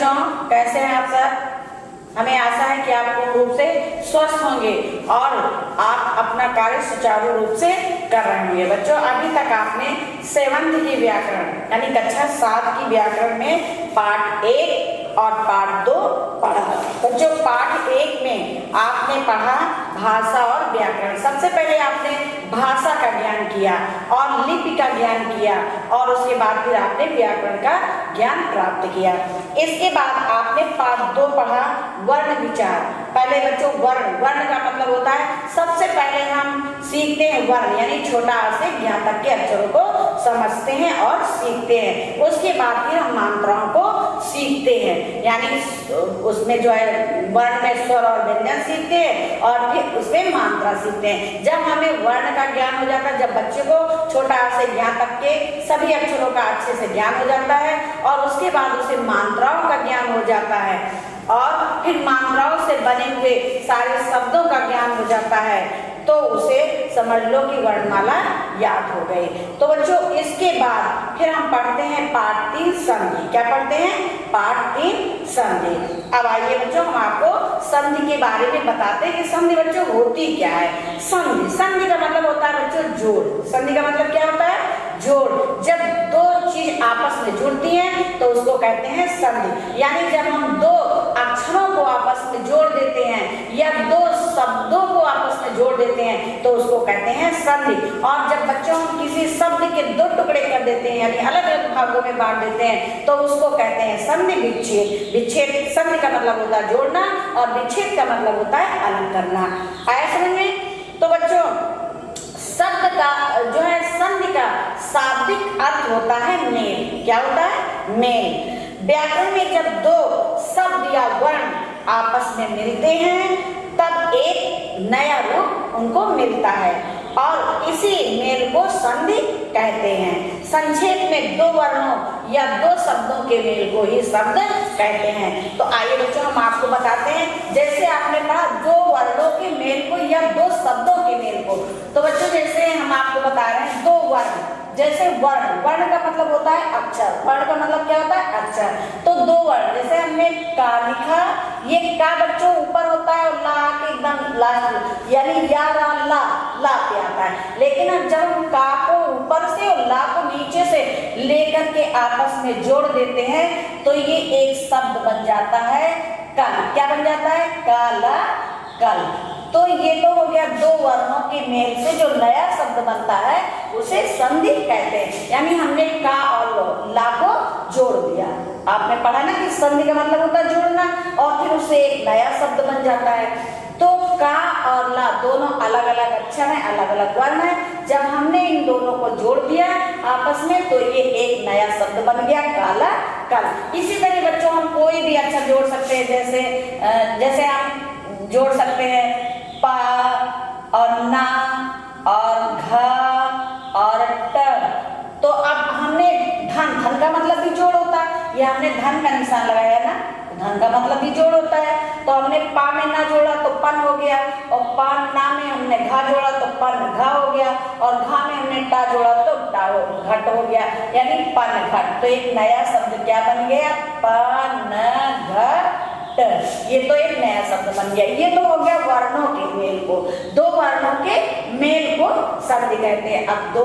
बच्चों कैसे हैं आप सब? हमें आशा है कि आप पूर्ण रूप से स्वस्थ होंगे और आप अपना कार्य सुचारू रूप से कर रहे होंगे। बच्चों अभी तक आपने 7th की व्याकरण यानी कक्षा 7 की व्याकरण में पाठ 1 और पाठ 2 पढ़ा। बच्चों पाठ 1 में आपने पढ़ा भाषा और व्याकरण। सबसे पहले आपने भाषा का ज्ञान किया और लिपि का ज्ञान किया और उसके बाद फिर आपने व्याकरण का ज्ञान प्राप्त किया। इसके बाद आपने पाठ 2 पढ़ा वर्ण विचार। पहले बच्चों वर्ण का मतलब होता है सबसे पहले हम सीखते हैं वर्ण यानी छोटा आ से ज्ञ तक के अक्षरों को समझते हैं और सीखते हैं। उसके बाद फिर हम मात्राओं को सीखते हैं यानी उसमें जो है वर्ण में स्वर और व्यंजन सीखते हैं और फिर उसमें मात्रा सीखते हैं। जब हमें वर्ण का ज्ञान हो जाता है, जब बच्चे को छोटा आ से ज्ञ तक के सभी अक्षरों का अच्छे से ज्ञान हो जाता है और उसके बाद उसे मात्राओं का ज्ञान हो जाता है और फिर मात्राओं से बने हुए सारे शब्दों का ज्ञान हो जाता है तो उसे समझ लो कि वर्णमाला याद हो गई। तो बच्चों इसके बाद फिर हम पढ़ते हैं पाठ 3 संधि। क्या पढ़ते हैं? पाठ 3 संधि। अब आइए बच्चों हम आपको संधि के बारे में बताते हैं कि संधि बच्चों होती क्या है। संधि का मतलब होता है बच्चों जोड़। संधि का मतलब क्या होता है? जोड़। जब दो चीज आपस में जुड़ती हैं तो उसको कहते हैं संधि। यानी जब हम दो अक्षरों को आपस में जोड़ देते हैं या दो शब्दों को आपस में जोड़ देते हैं तो उसको कहते हैं संधि। और जब बच्चों हम किसी शब्द के 2 टुकड़े कर देते हैं यानी अलग अलग भागों में बांट देते हैं तो उसको कहते हैं संधि विच्छेद। विच्छेद संधि का मतलब होता है जोड़ना और विच्छेद का मतलब होता है अलग करना। आया समझ में? तो बच्चों शब्द का जो है संधि का शाब्दिक अर्थ होता है मेल। क्या होता है? मेल। व्याकरण में जब 2 शब्द या वर्ण आपस में मिलते हैं तब एक नया रूप उनको मिलता है और इसी मेल को संधि कहते हैं। संक्षेप में 2 वर्णों या 2 शब्दों के मेल को ही शब्द कहते हैं। तो आइए बच्चों हम आपको बताते हैं जैसे आपने पढ़ा 2 वर्णों के मेल को या 2 शब्दों के मेल को। तो बच्चों जैसे हम आपको बता रहे हैं 2 वर्ण, जैसे वर्ण का मतलब होता है अक्षर। वर्ण का मतलब क्या होता है? अक्षर। तो 2 वर्ण जैसे हमने का लिखा, ये का बच्चों ऊपर होता है और ला के एकदम लास्ट यानी या ला पे आता है। लेकिन अब जब हम का को ऊपर से और ला को नीचे से लेकर के आपस में जोड़ देते हैं तो ये एक शब्द बन जाता है कल। क्या बन जाता है? काला कल। तो ये तो हो गया 2 वर्णों के मेल से जो नया शब्द बनता है उसे संधि कहते हैं। यानी हमने का और ला को जोड़ दिया। आपने पढ़ा ना कि संधि का मतलब होता है जोड़ना और फिर उसे एक नया शब्द बन जाता है। तो का और ला दोनों अलग अलग अक्षर हैं, अलग अलग वर्ण हैं। जब हमने इन दोनों को जोड़ दिया आपस में तो ये एक नया शब्द बन गया काला कल। इसी तरह बच्चों हम कोई भी अक्षर जोड़ सकते हैं। जैसे हम जोड़ सकते हैं पा और ना और घ और ट। तो अब हमने धन का मतलब भी जोड़ होता है। ये हमने धन का निशान लगाया ना, धन का मतलब भी जोड़ होता है। तो हमने पा में ना जोड़ा तो पन हो गया और पा ना में हमने घा जोड़ा तो पन घा हो गया और घा में हमने टा जोड़ा तो टा घट हो गया यानी पन घट। तो एक नया शब्द क्या बन गया? पन घट। ये तो एक नया शब्द बन गया। ये तो हो गया वर्णों के मेल को। 2 वर्णों के मेल को संधि कहते हैं। अब 2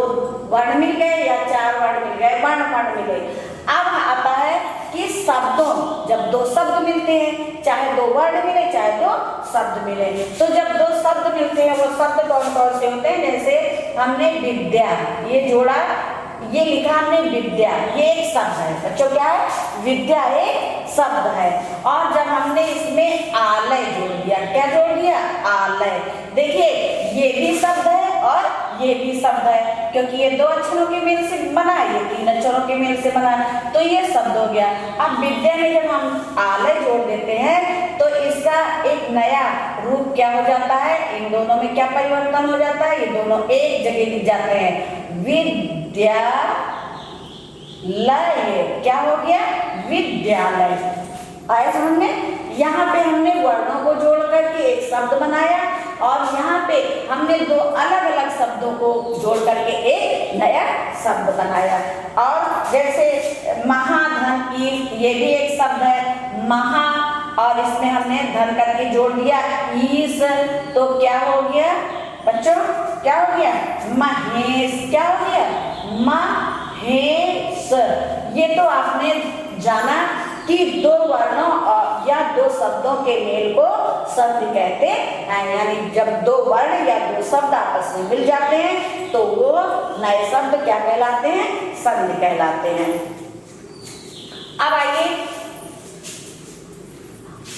वर्ण मिल गए या 4 वर्ण मिल गए, वर्ण मिल गए। अब आता है कि शब्दों, जब 2 शब्द मिलते हैं, चाहे 2 वर्ण मिले चाहे 2 शब्द मिले, तो जब 2 शब्द मिलते हैं वो शब्द कौन कौन से होते हैं? जैसे हमने विद्या ये जोड़ा, ये लिखा हमने विद्या, ये एक शब्द है बच्चों। क्या है? विद्या एक शब्द है। और जब हमने इसमें आलय जोड़ दिया, क्या जोड़ दिया? आलय। देखिए ये भी शब्द है और ये भी शब्द है क्योंकि ये 2 अक्षरों के मेल से बना है, ये 3 अक्षरों के मेल से बना है तो ये शब्द हो गया। अब विद्या में जब हम आलय जोड़ देते हैं तो इसका एक नया रूप क्या हो जाता है? इन दोनों में क्या परिवर्तन हो जाता है? ये दोनों एक जगह लिख जाते हैं। विद्यालय। क्या हो गया? विद्यालय। आया समझ में? यहाँ पे हमने वर्णों को जोड़ करके एक शब्द बनाया और यहाँ पे हमने 2 अलग अलग शब्दों शब्दों को जोड़ करके एक नया शब्द बनाया। और जैसे महाधन की, ये भी एक शब्द है महा, और इसमें हमने धन करके जोड़ दिया ईस, तो क्या हो गया बच्चों, क्या हो गया महेश, क्या हो गया महेश। ये तो आपने जाना कि दो वर्णों या दो शब्दों के मेल को संधि कहते हैं, यानी जब दो वर्ण या दो शब्द आपस में मिल जाते हैं तो वो नए शब्द क्या कहलाते हैं, संधि कहलाते हैं। अब आइए,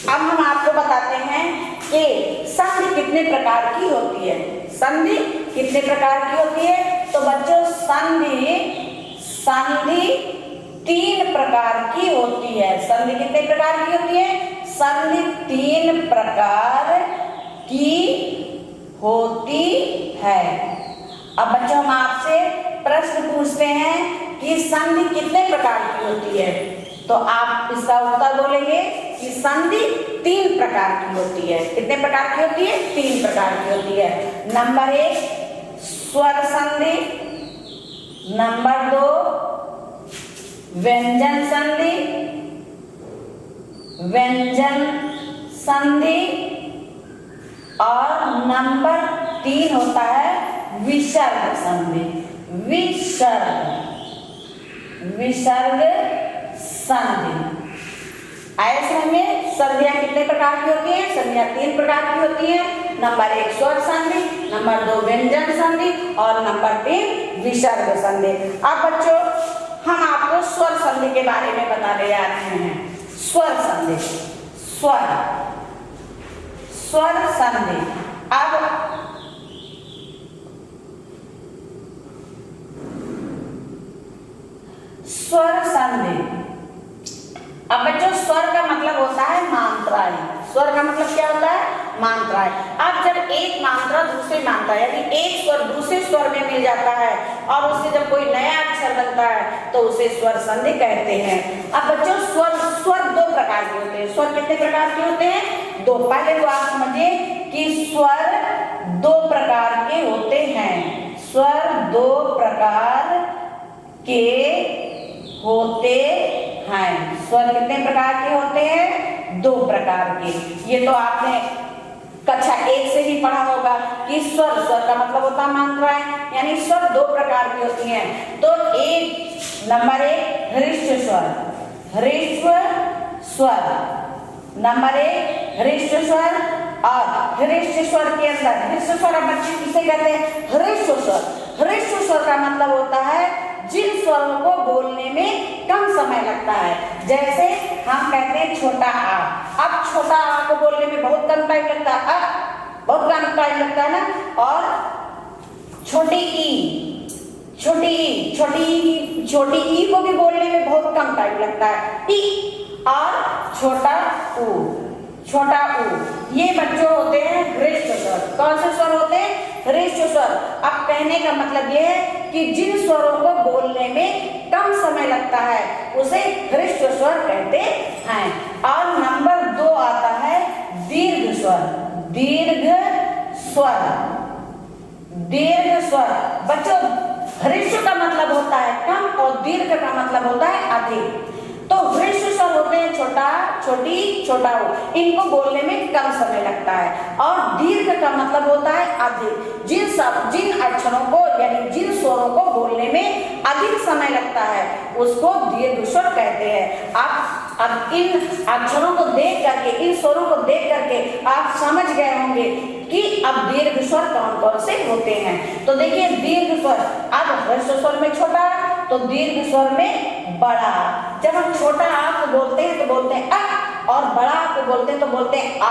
अब हम आपको बताते हैं कि संधि कितने प्रकार की होती है। संधि कितने प्रकार की होती है? तो बच्चों संधि 3 प्रकार की होती है। संधि कितने प्रकार की होती है? संधि 3 प्रकार की होती है। अब बच्चों हम आपसे प्रश्न पूछते हैं कि संधि कितने प्रकार की होती है, तो आप इसका उत्तर बोलेंगे कि संधि 3 प्रकार की होती है। कितने प्रकार की होती है? 3 प्रकार की होती है। नंबर 1 स्वर संधि, नंबर 2 व्यंजन संधि, और नंबर 3 होता है विसर्ग संधि। विसर्ग संधि। आए समझ में? संधियां कितने प्रकार की होती हैं? संधियां 3 प्रकार की होती हैं। नंबर 1 स्वर संधि, नंबर 2 व्यंजन संधि, और नंबर 3 विसर्ग संधि। अब बच्चों हम आपको स्वर संधि के बारे में बताने जा रहे हैं। स्वर संधि, स्वर संधि। अब स्वर संधि, अब बच्चों स्वर का मतलब होता है मात्राएं। स्वर का मतलब क्या होता है? मात्राएं। अब जब एक मात्रा दूसरी मात्रा, यानी एक स्वर दूसरे स्वर में मिल जाता है और उससे जब कोई नया अक्षर बनता है तो उसे स्वर संधि कहते हैं। अब बच्चों स्वर 2 प्रकार के होते हैं। स्वर कितने प्रकार के होते हैं? 2। पहले तो आप समझिए कि स्वर 2 प्रकार के होते हैं। स्वर 2 प्रकार के होते हैं। स्वर कितने प्रकार के होते हैं? 2 प्रकार के। ये तो आपने कक्षा 1 से ही पढ़ा होगा कि स्वर का मतलब होता है मात्राएं, यानी स्वर 2 प्रकार की होती हैं। तो नंबर 1 हृष्ट स्वर, नंबर 1 हृष्ट स्वर, और हृष्ट स्वर के अंदर हृष्ट स्वर बच्चे किसे कहते हैं? हृष्ट स्वर। हृष्ट स्वर का मतलब होता है जिन स्वरों को बोलने में कम समय लगता है। जैसे हम कहते हैं छोटा आ, अब छोटा आ को बोलने में बहुत कम टाइम लगता है, बहुत कम टाइम लगता है ना। और छोटी ई को भी बोलने में बहुत कम टाइम लगता है, ई। और छोटा ऊ, ये बच्चों होते हैं हृष्ट स्वर। कौन से स्वर होते हैं? हृष्ट स्वर। अब कहने का मतलब ये है कि जिन स्वरों को बोलने में कम समय लगता है उसे हृष्ट स्वर कहते हैं। और नंबर 2 आता है दीर्घ स्वर। बच्चों हृष्ट का मतलब होता है कम और दीर्घ का मतलब होता है अधिक। तो हृष्ट स्वर होते हैं छोटा, छोटी, छोटा ऊ, इनको बोलने में कम समय लगता है। और दीर्घ का मतलब होता है अधिक। जिन अक्षरों को यानी जिन स्वरों को बोलने में अधिक समय लगता है उसको दीर्घ स्वर कहते हैं। अब इन अक्षरों को देख करके, इन स्वरों को देख करके आप समझ गए होंगे कि अब दीर्घ स्वर कौन कौन से होते हैं। तो देखिए दीर्घ स्वर, अब हृष्ट स्वर में छोटा तो दीर्घ स्वर में बड़ा। जब हम छोटा आ को बोलते हैं तो बोलते हैं आ, और बड़ा आ को बोलते हैं तो बोलते हैं आ।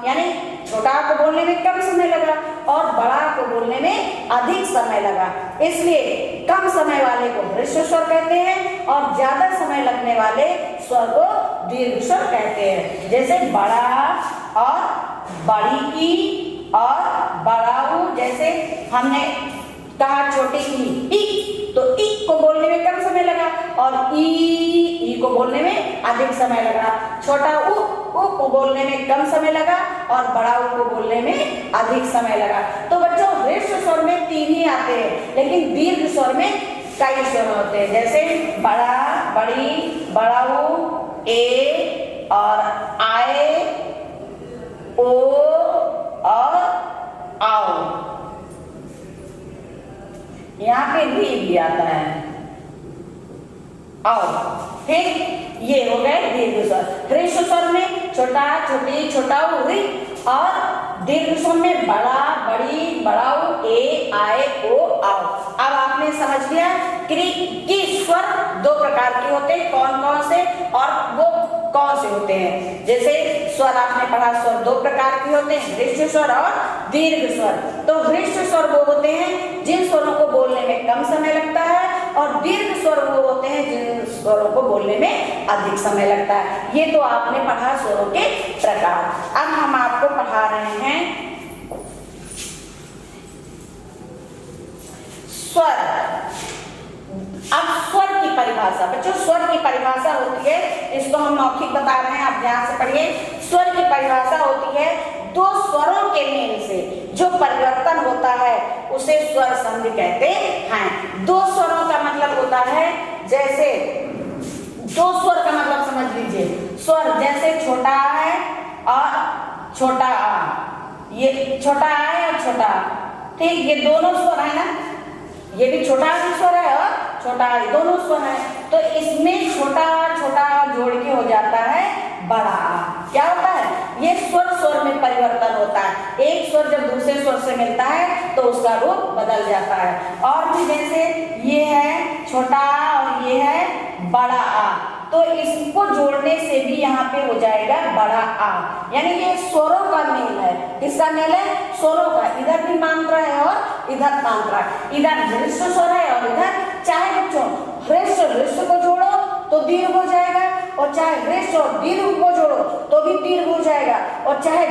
यानी छोटा आ को बोलने में कम समय लगा और बड़ा आ को बोलने में अधिक समय लगा। इसलिए कम समय वाले को हृष्ट स्वर कहते हैं और ज्यादा समय लगने वाले स्वर को दीर्घ स्वर कहते हैं। जैसे बड़ा और बड़ी ई और बड़ाऊ। जैसे हमने कहा छोटी ई, तो ई को बोलने में कम समय लगा और ई को बोलने में अधिक समय लगा। छोटा ऊ को बोलने में कम समय लगा और बड़ा ऊ को बोलने में अधिक समय लगा। तो बच्चों हृष्ट स्वर में तीन ही आते हैं, लेकिन दीर्घ स्वर में कई स्वर होते हैं, जैसे बड़ा, बड़ी, बड़ाऊ, ए और आए, ओ और आओ। यहाँ पे भी आता है आओ। फिर ये हो गए दीर्घ स्वर। ह्रस्व स्वर में छोटा, छोटी, छोटाऊ, रि, और दीर्घ स्वर में बड़ा, बड़ी, बड़ाऊ, ए, आए, ओ, आओ। अब आपने समझ लिया कि स्वर दो प्रकार के होते हैं, कौन कौन से और वो कौन से होते हैं। जैसे स्वर आपने पढ़ा, स्वर दो प्रकार के होते हैं, ह्रस्व स्वर और दीर्घ स्वर। तो ह्रस्व स्वर वो होते हैं जिन स्वरों को बोलने में कम समय लगता है, और दीर्घ स्वर वो होते हैं जिन स्वरों को बोलने में अधिक समय लगता है। ये तो आपने पढ़ा स्वरों के प्रकार। अब हम आपको पढ़ा रहे हैं स्वर। अब स्वर की परिभाषा, बच्चों स्वर की परिभाषा होती है, इसको हम मौखिक बता रहे हैं, आप ध्यान से पढ़िए। स्वर की परिभाषा होती है दो स्वरों के मेल से जो परिवर्तन होता है उसे स्वर संधि कहते हैं। दो स्वरों का मतलब होता है, जैसे दो स्वर का मतलब समझ लीजिए। स्वर जैसे छोटा है और छोटा आ, ये छोटा है और छोटा आ, ठीक, ये दोनों स्वर है ना, ये भी छोटा भी स्वर है और छोटा आ, दोनों स्वर है। तो इसमें छोटा छोटा जोड़ के हो जाता है बड़ा आ। क्या होता है, ये स्वर स्वर में परिवर्तन होता है। एक स्वर जब दूसरे स्वर से मिलता है तो उसका रूप बदल जाता है। और भी जैसे ये है छोटा आ और ये है बड़ा आ, तो इसको जोड़ने से भी यहाँ पे हो जाएगा बड़ा आ। यानी ये स्वरों का मेल है। किसका मेल है? स्वरों का। इधर भी मात्रा है और इधर मात्रा, इधर ह्रस्व स्वर है और इधर, चाहे बच्चों ह्रस्व को जोड़ो तो दीर्घ हो जाएगा, और चाहे ह्रस्व और दीर्घ को जोड़ो तो भी दीर्घ हो जाएगा, और चाहे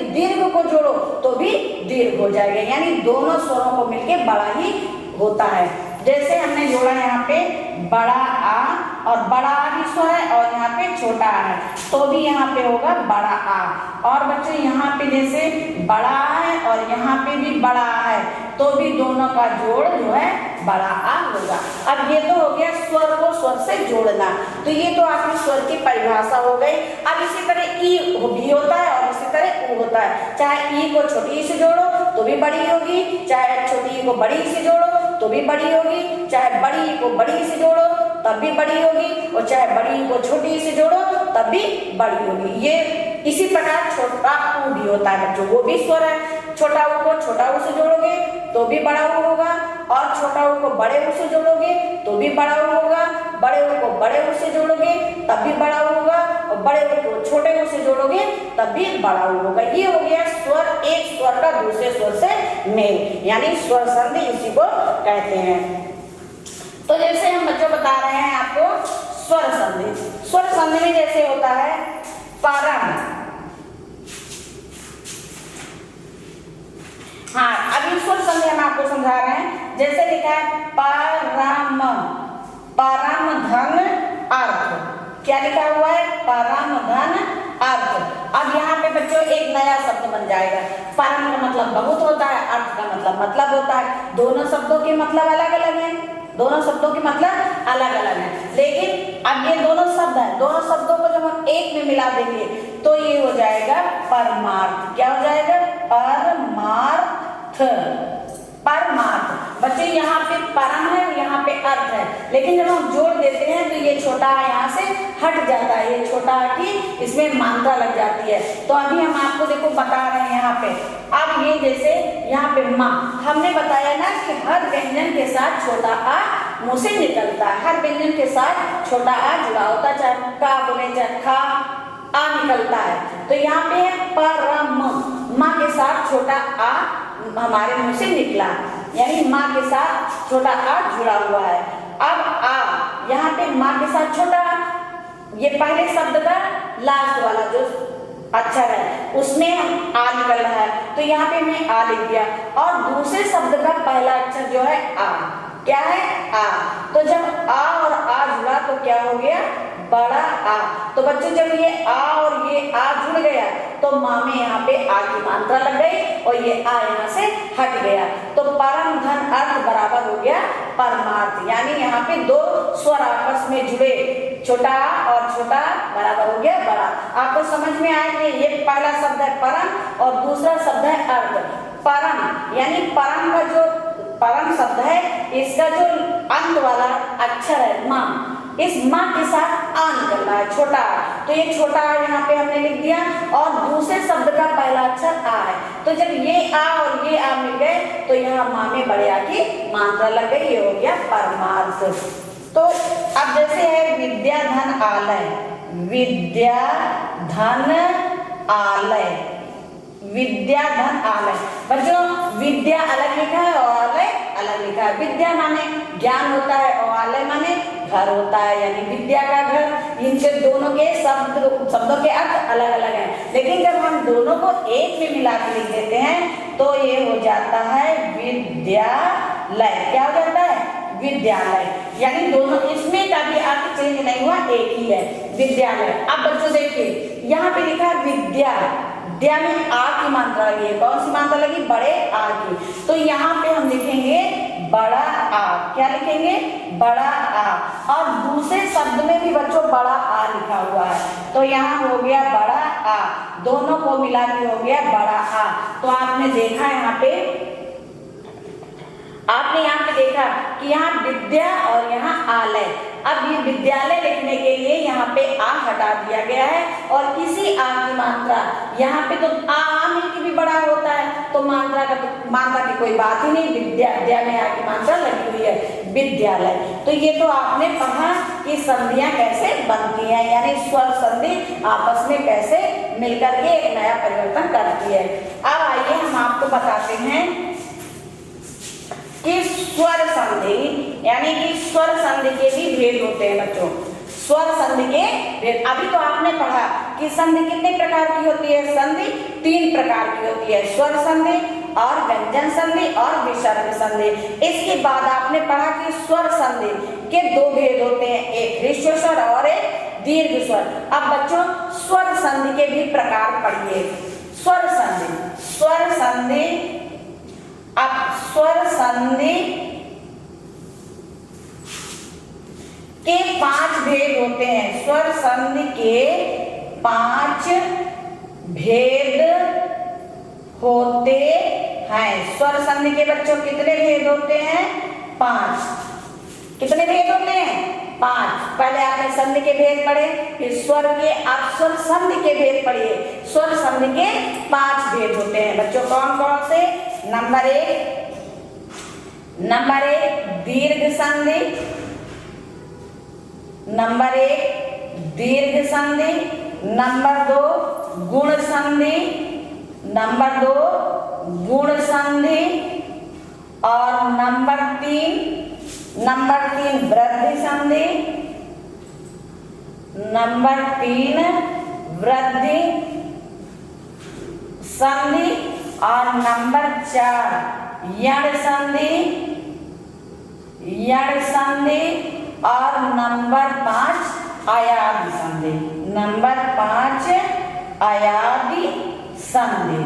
दीर्घ को जोड़ो तो भी दीर्घ हो जाएगा। यानी दोनों स्वरों को मिलके बड़ा ही होता है। जैसे हमने जोड़ा यहाँ पे बड़ा आ, और बड़ा आ भी स्वर है, और यहाँ पे छोटा आ है तो भी यहाँ पे होगा बड़ा आ। और बच्चों यहाँ पे जैसे बड़ा है और यहाँ पे भी बड़ा है तो भी दोनों का जोड़ जो है बड़ा आ होगा। अब ये तो हो गया स्वर को स्वर से जोड़ना। तो ये तो आपकी स्वर की परिभाषा हो गई। अब इसी तरह ई भी होता है और इसी तरह ऊ होता है। चाहे ई को छोटी से जोड़ो तो भी बड़ी होगी, चाहे छोटी को बड़ी से जोड़ो तो भी बड़ी होगी, चाहे बड़ी को बड़ी से जोड़ो तब भी बड़ी होगी, और चाहे बड़ी को छोटी से जोड़ो तब भी बड़ी होगी। ये इसी प्रकार छोटा ऊ भी होता है बच्चों, वो भी स्वर है। छोटा ऊ को छोटा ऊ से जोड़ोगे तो भी बड़ा ऊ होगा, और छोटा ऊ को बड़े ऊ से जोड़ोगे तो भी बड़ा ऊ होगा, बड़े ऊ को बड़े ऊ से जोड़ोगे तब भी बड़ा ऊ होगा, और बड़े ऊ को छोटे ऊ से जोड़ोगे तब भी बड़ा ऊ होगा। ये हो गया स्वर, एक स्वर का दूसरे स्वर से मेल, यानी स्वर संधि इसी को कहते हैं। तो जैसे हम बच्चों बता रहे हैं आपको स्वर संधि। स्वर संधि में जैसे होता है परम, हाँ अभी स्वर संधि हम आपको समझा रहे हैं। जैसे लिखा है परम, परम धन अर्थ। क्या लिखा हुआ है? परम धन अर्थ। अब यहाँ पे बच्चों एक नया शब्द बन जाएगा। परम का मतलब बहुत होता है, अर्थ का मतलब होता है। दोनों शब्दों के मतलब अलग अलग हैं, दोनों शब्दों के मतलब अलग अलग हैं, लेकिन अब ये दोनों शब्द हैं, दोनों शब्दों को जब हम एक में मिला देंगे तो ये हो जाएगा परमार्थ। क्या हो जाएगा? परमार्थ, परमार्थ। बच्चे यहाँ पे परम है और यहाँ पे अर्थ है, लेकिन जब हम जोड़ देते हैं तो ये छोटा यहाँ से हट जाता है, ये छोटा की इसमें मात्रा लग जाती है। तो अभी हम आपको देखो बता रहे हैं यहाँ पे। अब ये जैसे यहाँ पे माँ, हमने बताया ना कि हर व्यंजन के साथ छोटा आ मुंह से निकलता है, हर व्यंजन के साथ छोटा आ जुड़ा होता है, चाहे का बोले चाहे खा, आ निकलता है। तो यहाँ पे है परम, माँ के साथ छोटा आ हमारे मुंह से निकला, यानी माँ के साथ छोटा आ जुड़ा हुआ है। अब आ यहाँ पे माँ के साथ छोटा, ये पहले शब्द का लास्ट वाला जो अक्षर है उसमें हम आ निकल रहा है, तो यहाँ पे मैं आ लिख दिया। और दूसरे शब्द का पहला अक्षर जो है आ, क्या है? आ। तो जब आ और आ जुड़ा तो क्या हो गया? बड़ा आ। तो बच्चों जब ये आ और ये आ जुड़ गया तो माँ में यहाँ पे आ की मात्रा लग गई और ये आ यहाँ से हट गया। तो परम धन गया परमार्थ। यानी यहाँ पे दो स्वर आपस में जुड़े, छोटा और छोटा बराबर हो गया बड़ा। आपको समझ में आया कि ये पहला शब्द है परम और दूसरा शब्द है अर्थ। परम यानी परम का जो परम शब्द है, इसका जो अंत वाला अक्षर है माँ, इस माँ के साथ आ निकलना है, छोटा। तो ये छोटा यहाँ पे हमने लिख दिया और दूसरे शब्द का पहला अक्षर आ है। तो जब ये आ और ये आ मिल गए तो यहाँ माँ में बड़े आ की मात्रा लग गई, ये हो गया परमार्थ। तो अब जैसे है विद्या धन आलय, विद्या धन आलय, विद्या धन आलय। बच्चों विद्या अलग लिखा है और आलय अलग लिखा है। विद्या माने ज्ञान होता है और आलय माने घर होता है, यानी विद्या का घर। इनके दोनों के शब्दों के अर्थ अलग अलग हैं, लेकिन जब हम दोनों को एक में मिला के लिख देते हैं तो ये हो जाता है विद्यालय। क्या हो जाता है? विद्यालय। यानी दोनों, इसमें कभी अर्थ चेंज नहीं हुआ, एक ही है विद्यालय। अब बच्चों देखिए यहाँ पे लिखा है विद्या, विद्या में आ की मात्रा लगी है। कौन सी मात्रा लगी? बड़े आ की। तो यहाँ पे हम लिखेंगे बड़ा आ। क्या लिखेंगे? बड़ा आ। और दूसरे शब्द में भी बच्चों बड़ा आ लिखा हुआ है, तो यहाँ हो गया बड़ा आ, दोनों को मिला के हो गया बड़ा आ। तो आपने देखा यहाँ पे, आपने यहाँ पे देखा कि यहाँ विद्या और यहाँ आलय। अब ये विद्यालय लिखने के लिए यहाँ पे आ हटा दिया गया है और इसी आ की मात्रा यहाँ पे, तो आ मिलकर भी बड़ा होता है, तो मात्रा की कोई बात ही नहीं। विद्या में आ की मात्रा लगी हुई है विद्यालय। तो ये तो आपने पढ़ा कि संधियां कैसे बनती हैं, यानी स्वर संधि आपस में कैसे मिलकर के एक नया परिवर्तन करती है। अब आइए हम आपको बताते हैं कि स्वर संधि, यानी कि स्वर संधि के भी भेद होते हैं बच्चों। स्वर संधि के भेद, अभी तो आपने पढ़ा कि संधि कितने प्रकार की होती है? संधि 3 प्रकार की होती है, स्वर संधि और व्यंजन संधि और विसर्ग संधि। इसके बाद आपने पढ़ा कि स्वर संधि के 2 भेद होते हैं, एक ह्रस्व स्वर और एक दीर्घ स्वर। अब बच्चों स्वर संधि के भी प्रकार पढ़िए। स्वर संधि, स्वर संधि, अब स्वर संधि के 5 भेद होते हैं। स्वर संधि के 5 भेद होते हैं। स्वर संधि के बच्चों कितने भेद होते हैं? 5। कितने भेद होते हैं? 5। पहले आपने संधि के भेद पढ़े, फिर स्वर के, आप स्वर संधि के भेद पढ़िए। स्वर संधि के 5 भेद होते हैं बच्चों। कौन कौन से? नंबर 1 दीर्घ संधि, नंबर 1 दीर्घ संधि, नंबर 2 गुण संधि, नंबर 2 गुण संधि, और नंबर 3 वृद्धि संधि, नंबर 3 वृद्धि संधि, और नंबर 4 यण संधि, और नंबर 5 अयादि संधि, नंबर 5 अयादि संधि।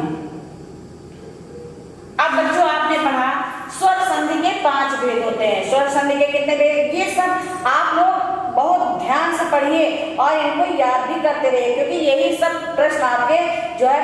अब बच्चों आपने पढ़ा स्वर संधि के 5 भेद होते हैं। स्वर संधि के कितने भेद? ये सब आप लोग बहुत ध्यान से पढ़िए और इनको याद भी करते रहिए, क्योंकि यही सब प्रश्न आपके जो है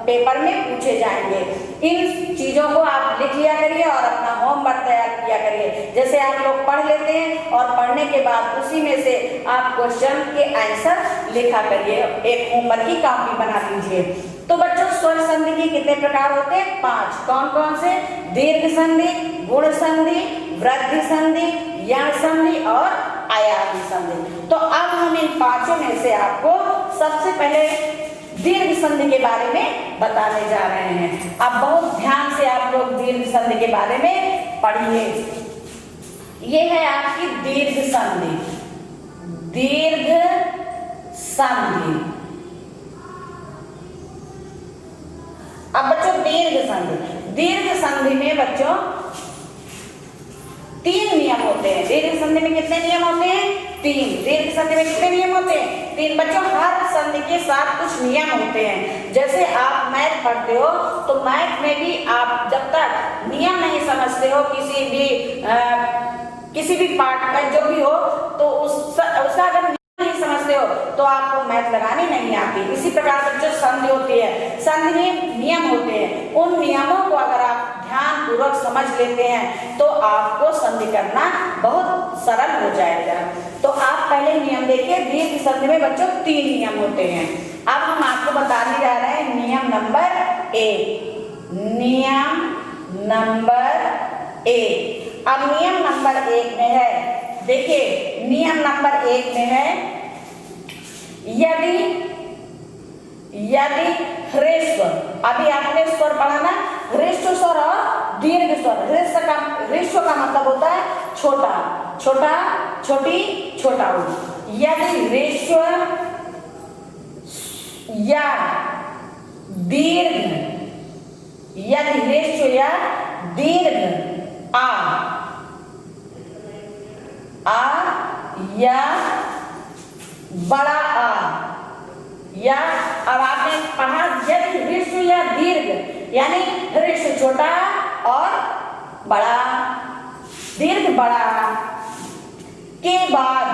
पेपर में पूछे जाएंगे। इन चीजों को आप लिख लिया करिए और अपना होमवर्क तैयार किया करिए। जैसे आप लोग पढ़ लेते हैं और पढ़ने के बाद उसी में से आप क्वेश्चन के आंसर लिखा करिए, एक होमवर्क की कॉपी बना लीजिए। तो बच्चों स्वर संधि के कितने प्रकार होते हैं? 5। कौन कौन से? दीर्घ संधि, गुण संधि, वृद्धि संधि, यण संधि और अयादि संधि। तो अब हम इन 5 में से आपको सबसे पहले दीर्घ संधि के बारे में बताने जा रहे हैं। अब बहुत ध्यान से आप लोग दीर्घ संधि के बारे में पढ़िए। ये है आपकी दीर्घ संधि, दीर्घ संधि। अब बच्चों दीर्घ संधि में बच्चों 3 नियम होते हैं। दीर्घ संधि में कितने नियम होते हैं? तीन। दीर्घ संधि में कितने नियम होते हैं? तीन। बच्चों हर संधि के साथ कुछ नियम होते हैं। जैसे आप मैथ पढ़ते हो तो मैथ में भी आप जब तक नियम नहीं समझते हो किसी भी पार्ट का जो भी हो, तो उसका अगर नहीं समझते हो तो आपको मैथ लगानी नहीं आती। इसी प्रकार बच्चों संधि होती है, संधि में नियम होते हैं। उन नियमों को अगर आप ध्यान पूर्वक समझ लेते हैं तो आपको संधि करना बहुत सरल हो जाएगा। तो आप पहले नियम देखिए। दीर्घ संधि में बच्चों तीन नियम होते हैं। अब हम आपको बताने जा रहे हैं नियम नंबर एक। नियम नंबर एक। अब नियम नंबर एक में है, देखिए नियम नंबर एक में है, यदि ह्रस्व, अभी आपने स्वर पढ़ा ना, ह्रस्व स्वर और दीर्घ स्वर। ह्रस्व का मतलब होता है छोटा, छोटा, छोटी, छोटा। यदि ह्रस्व या दीर्घ, यदि ह्रस्व या दीर्घ आ या बड़ा आ, या अब आपने पढ़ा यदि ह्रस्व या दीर्घ, यानी ह्रस्व छोटा और बड़ा, दीर्घ बड़ा के बाद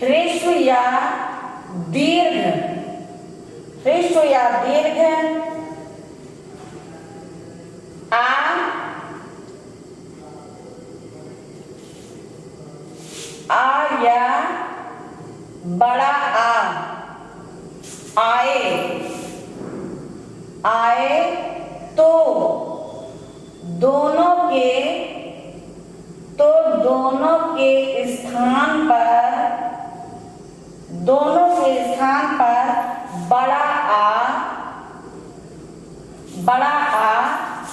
ह्रस्व या दीर्घ आ या बड़ा आ आए तो दोनों के स्थान पर बड़ा आ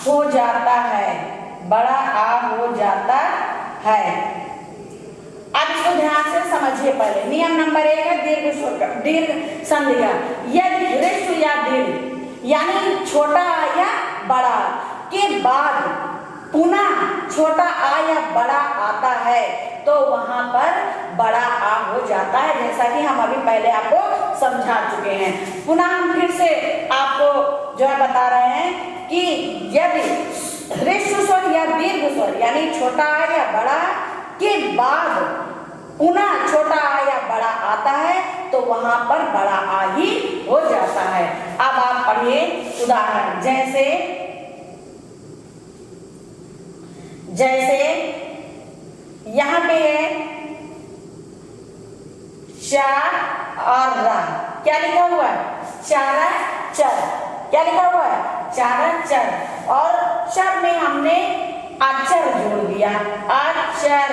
हो जाता है, बड़ा आ हो जाता है। अब इसको ध्यान से समझिए। पहले नियम नंबर एक है दीर्घ संधि का। यदि ह्रस्व या दीर्घ यानी छोटा आ या बड़ा के बाद पुनः छोटा आ या बड़ा आता है तो वहां पर बड़ा आ हो जाता है, जैसा कि हम अभी पहले आपको समझा चुके हैं। पुनः हम फिर से आपको जो है बता रहे हैं कि यदि ह्रस्व स्वर या दीर्घ स्वर यानी छोटा आ या बड़ा के बाद पुनः छोटा आ या बड़ा आता है तो वहां पर बड़ा आ ही हो जाता है। अब आप पढ़िए उदाहरण, जैसे यहां पे है चार और रा, क्या लिखा हुआ है? चारा चर। क्या लिखा हुआ है? चारा चर। और चर में हमने अचर जोड़ दिया। अचर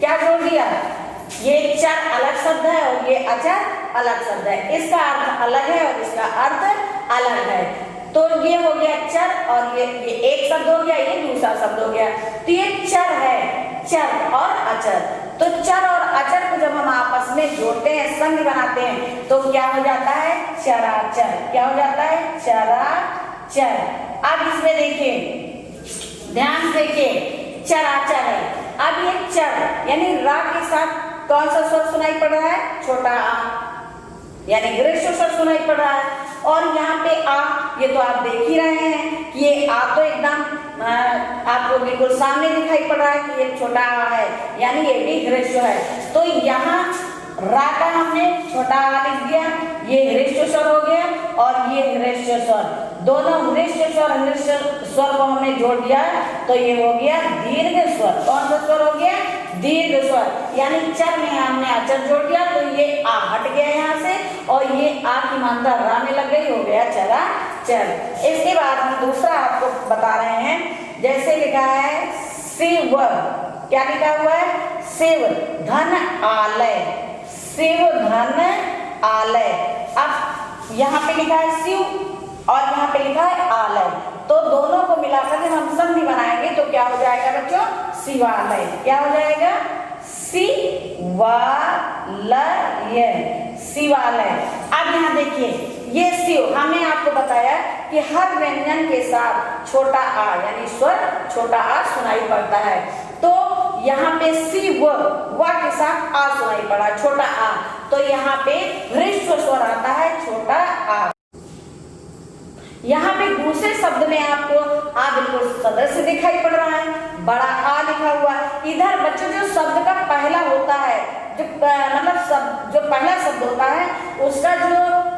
क्या जोड़ दिया? ये चर अलग शब्द है और ये अचर अलग शब्द है। इसका अर्थ अलग है और इसका अर्थ अलग है। तो ये हो गया चर और ये एक शब्द हो गया, ये दूसरा शब्द हो गया। तो ये चर है, चर और अचर। तो चर और अचर को जब हम आपस में जोड़ते हैं, संधि बनाते हैं तो क्या हो जाता है? चराचर। क्या हो जाता है? चराचर। अब इसमें देखिए, ध्यान से देखिए, चराचर है। अब ये चर यानी रा के साथ कौन सा स्वर सुनाई पड़ रहा है? छोटा आ, यानी ह्रस्व स्वर सुनाई पड़ रहा है। और यहाँ पे आ, ये तो आप देख ही रहे हैं कि ये आ तो एकदम आपको बिल्कुल सामने दिखाई पड़ रहा है कि ये छोटा आ है, यानी ये भी ह्रस्व है। तो यहाँ रा का हमने छोटा आ लिख दिया, ये ह्रस्व स्वर हो गया और ये ह्रस्व स्वर, दोनों ह्रस्व स्वर ह्रस्व स्वर को हमने जोड़ दिया तो ये हो गया दीर्घ स्वर। कौन सा स्वर हो गया? दीर्घ स्वर। यानी चर में हमने अचर जोड़ दिया तो ये आ हट गया यहाँ से और ये आ की मात्रा रा में लग गई, हो गया चरा चर। इसके बाद हम दूसरा आपको बता रहे हैं, जैसे लिखा है शिव। क्या लिखा हुआ है? शिव धन आलय, शिव धन आलय। अब यहाँ पे लिखा है शिव और यहाँ पे लिखा है आलय, तो दोनों को मिलाकर जब हम संधि बनाएंगे तो क्या हो जाएगा बच्चों? शिवालय। क्या हो जाएगा? शिवालय, शिवालय। अब यहाँ देखिए ये शिव, हमने आपको बताया कि हर व्यंजन के साथ छोटा आ यानी स्वर छोटा आ सुनाई पड़ता है। तो यहाँ पे शिव व के साथ आ सुनाई पड़ा, छोटा आ, तो यहाँ पे ह्रस्व स्वर आता है, छोटा आ। यहाँ पे दूसरे शब्द में आपको आ बिल्कुल सदस्य दिखाई पड़ रहा है, बड़ा आ लिखा हुआ। इधर बच्चों जो शब्द का पहला होता है, जो मतलब जो पहला शब्द होता है उसका जो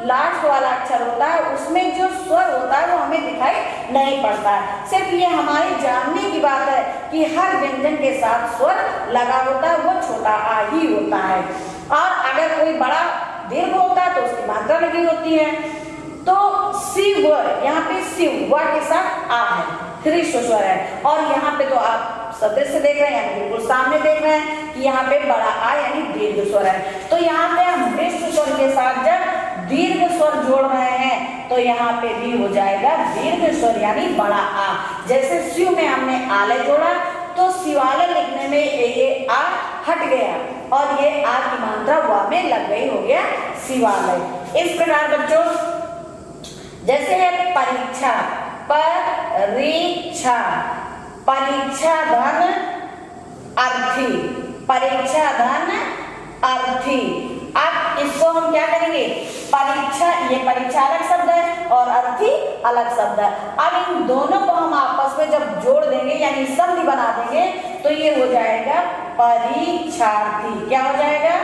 लास्ट वाला अक्षर होता है उसमें जो स्वर होता है वो हमें दिखाई नहीं पड़ता है। सिर्फ ये हमारे जानने की बात है कि हर व्यंजन के साथ स्वर लगा होता है, वो छोटा आ ही होता है। और अगर कोई बड़ा दीर्घ होता है तो उसकी मात्रा लगी होती है। तो शिव, यहाँ पे शिव व के साथ आ है, ह्रस्व स्वर है। और यहाँ पे तो आप सदस्य देख रहे हैं, यानी बिल्कुल सामने देख रहे हैं कि यहाँ पे बड़ा आ यानी दीर्घ स्वर है। तो यहाँ पे हम ह्रस्व स्वर के साथ जब दीर्घ स्वर जोड़ रहे हैं तो यहाँ पे भी हो जाएगा दीर्घ स्वर यानी बड़ा आ। जैसे शिव में हमने आले जोड़ा तो शिवालय लिखने में ये आ हट गया और ये आ की मात्रा व में लग गई, हो गया शिवालय। इस प्रकार बच्चों जैसे है परीक्षा, परीक्षा, परीक्षा धन अर्थी, परीक्षा धन अर्थी। अब इसको हम क्या करेंगे, परीक्षा, ये परीक्षा अलग शब्द है और अर्थी अलग शब्द है। अब इन दोनों को हम आपस में जब जोड़ देंगे यानी संधि बना देंगे तो ये हो जाएगा परीक्षार्थी। क्या हो जाएगा,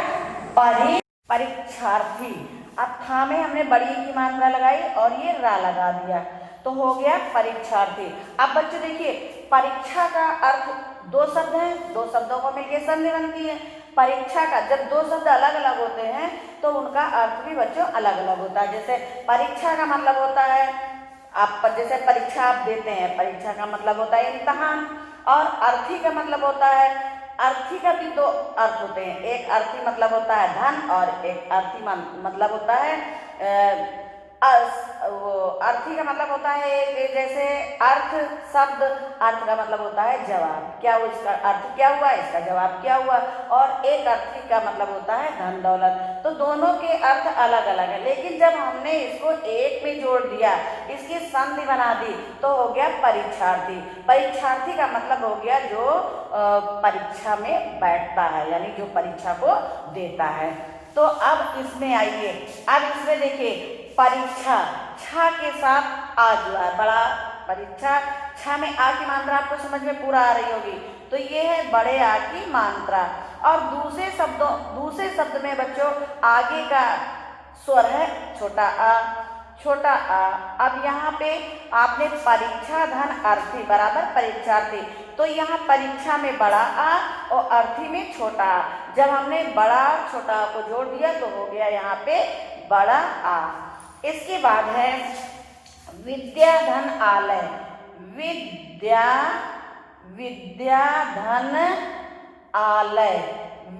परीक्षार्थी। अब था में हमने बड़ी की मात्रा लगाई और ये रा लगा दिया तो हो गया परीक्षार्थी। अब बच्चों देखिए परीक्षा का अर्थ दो शब्द हैं, दो शब्दों को मिलकर संधि बनती है। परीक्षा का जब दो शब्द अलग अलग होते हैं तो उनका अर्थ भी बच्चों अलग अलग होता है। जैसे परीक्षा का मतलब होता है आप जैसे परीक्षा आप देते हैं, परीक्षा का मतलब होता है इम्तहान। और अर्थी का मतलब होता है, अर्थी का भी दो अर्थ होते हैं, एक अर्थी मतलब होता है धन और एक अर्थी मतलब होता है अर्थी का मतलब होता है एक जैसे अर्थ शब्द, अर्थ का मतलब होता है जवाब, क्या हुआ इसका अर्थ क्या हुआ, इसका जवाब क्या हुआ। और एक अर्थी का मतलब होता है धन दौलत। तो दोनों के अर्थ अलग अलग है, लेकिन जब हमने इसको एक में जोड़ दिया, इसकी संधि बना दी तो हो गया परीक्षार्थी। परीक्षार्थी का मतलब हो गया जो परीक्षा में बैठता है यानी जो परीक्षा को देता है। तो अब इसमें आइए, अब इसमें देखिए परीक्षा छा के साथ आ जुड़ा है, बड़ा परीक्षा छा में आ की मात्रा आपको समझ में पूरा आ रही होगी। तो ये है बड़े आ की मात्रा। और दूसरे शब्द में बच्चों आगे का स्वर है छोटा आ, छोटा आ। अब यहाँ पे आपने परीक्षा धन अर्थी बराबर परीक्षार्थी, तो यहाँ परीक्षा में बड़ा आ और अर्थी में छोटा आ। जब हमने बड़ा छोटा आ को जोड़ दिया तो हो गया यहाँ पे बड़ा आ। इसके बाद है विद्या धन आलय, विद्या धन आलय,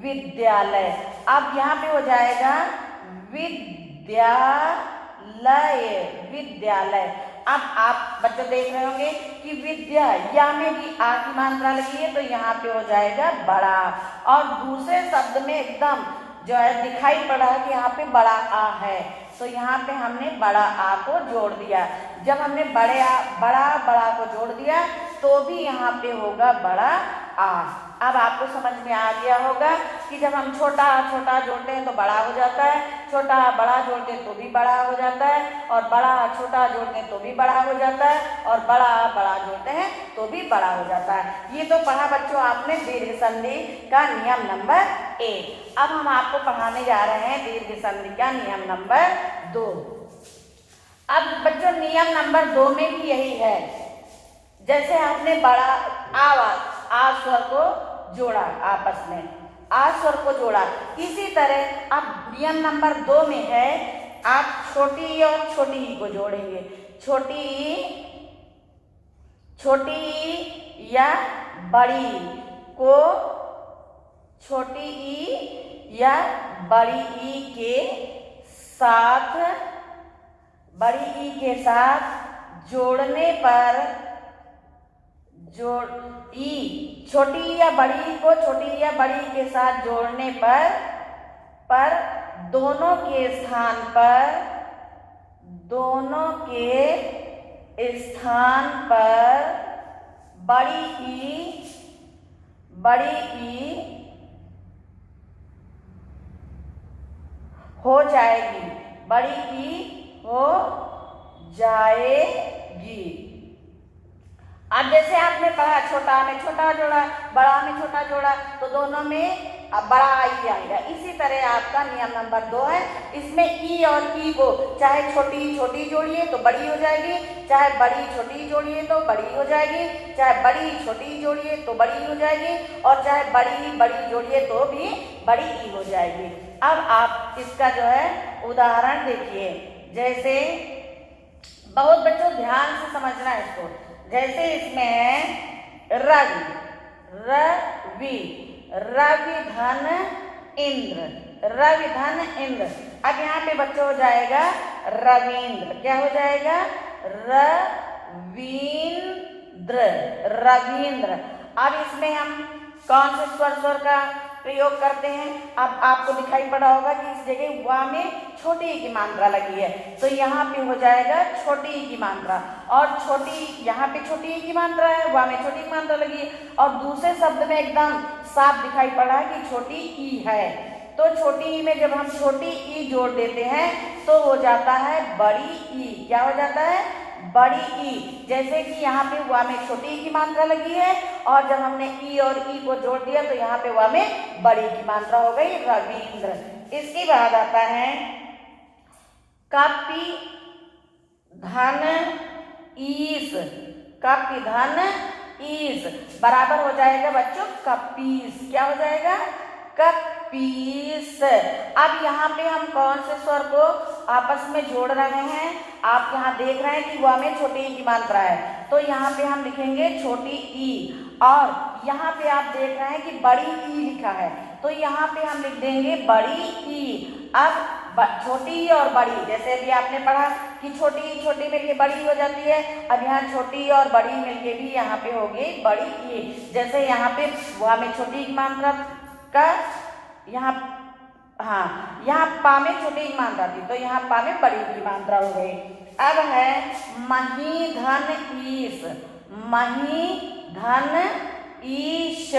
विद्यालय। अब यहाँ पे हो जाएगा विद्यालय। अब आप बच्चों देख रहे होंगे कि विद्या या में भी आ की मात्रा लगी है तो यहाँ पे हो जाएगा बड़ा। और दूसरे शब्द में एकदम जो है दिखाई पड़ा है कि यहाँ पे बड़ा आ है तो यहाँ पे हमने बड़ा आ को जोड़ दिया। जब हमने बड़ा को जोड़ दिया तो भी यहाँ पे होगा बड़ा आ। अब आपको समझ में आ गया होगा कि जब हम छोटा जोड़ते हैं तो बड़ा हो जाता है, छोटा बड़ा जोड़ते हैं तो भी बड़ा हो जाता है, और बड़ा छोटा जोड़ते हैं तो भी बड़ा हो जाता है, और बड़ा जोड़ते हैं तो भी बड़ा हो जाता है। ये तो पढ़ा बच्चों आपने दीर्घ संधि का नियम नंबर 1। अब हम आपको पढ़ाने जा रहे हैं दीर्घ संधि का नियम नंबर 2। अब बच्चों नियम नंबर 2 में भी यही है, जैसे आपने बड़ा आ स्वर को जोड़ा, आपस में आ स्वर को जोड़ा, इसी तरह अब नियम नंबर 2 में है आप छोटी ई और छोटी ई को जोड़ेंगे। छोटी ई या बड़ी को छोटी ई या बड़ी ई के साथ जोड़ने पर छोटी या बड़ी को छोटी या बड़ी के साथ जोड़ने पर दोनों के स्थान पर दोनों के स्थान पर बड़ी ई हो जाएगी, बड़ी ई हो जाएगी। अब जैसे आपने पढ़ा छोटा में छोटा जोड़ा, बड़ा में छोटा जोड़ा, तो दोनों में अब बड़ा आई आएगा। इसी तरह आपका नियम नंबर 2 है, इसमें ई और ई को चाहे छोटी छोटी जोड़िए तो बड़ी हो जाएगी, चाहे बड़ी छोटी जोड़िए तो बड़ी हो जाएगी, चाहे बड़ी छोटी जोड़िए तो बड़ी हो जाएगी, और चाहे बड़ी बड़ी जोड़िए तो भी बड़ी ई हो जाएगी। अब आप इसका जो है उदाहरण देखिए, जैसे बहुत बच्चों ध्यान से समझना है इसको। जैसे इसमें है रवि, रवि धन इंद्र, रवि धन इंद्र। अब यहाँ पे बच्चों हो जाएगा रविंद्र, क्या हो जाएगा? रविंद्र। अब इसमें हम कौन से स्वर का प्रयोग करते हैं? अब आपको दिखाई पड़ा होगा कि इस जगह वा में छोटी ई की मात्रा लगी है, तो यहाँ पे हो जाएगा छोटी ई की मात्रा, और छोटी यहाँ पे छोटी ई की मात्रा है, वा में छोटी की मात्रा लगी है, और दूसरे शब्द में एकदम साफ दिखाई पड़ा है कि छोटी ई है। तो छोटी ई में जब हम छोटी ई जोड़ देते हैं तो हो जाता है बड़ी ई। क्या हो जाता है? बड़ी ई। जैसे कि यहाँ पे वा में छोटी ई की मात्रा लगी है, और जब हमने ई और ई को जोड़ दिया तो यहाँ पे वा में बड़ी की मात्रा हो गई, रविंद्र। इसके बाद आता है कपि धन ईश, कपि धन ईश बराबर हो जाएगा बच्चों कपीस। क्या हो जाएगा? कपीस। अब यहाँ पे हम कौन से स्वर को आपस में जोड़ रहे हैं? आप यहाँ देख रहे हैं कि वा में छोटी ई की मात्रा है, तो यहाँ पे हम लिखेंगे छोटी ई, और यहाँ पे आप देख रहे हैं कि बड़ी ई लिखा है, तो यहाँ पे हम लिख देंगे बड़ी ई। अब छोटी ई और बड़ी, जैसे अभी आपने पढ़ा कि छोटी ई छोटी मिलके बड़ी हो जाती है, अब यहाँ छोटी और बड़ी मिलके भी यहाँ पे होगी बड़ी ई। जैसे यहाँ पे वा में छोटी की मात्रा का यहाँ, हाँ यहाँ पा में छोटी की मात्रा थी, तो यहाँ पा में बड़ी की मात्रा हो गई। अब है मही धन ईश, मही धन ईश।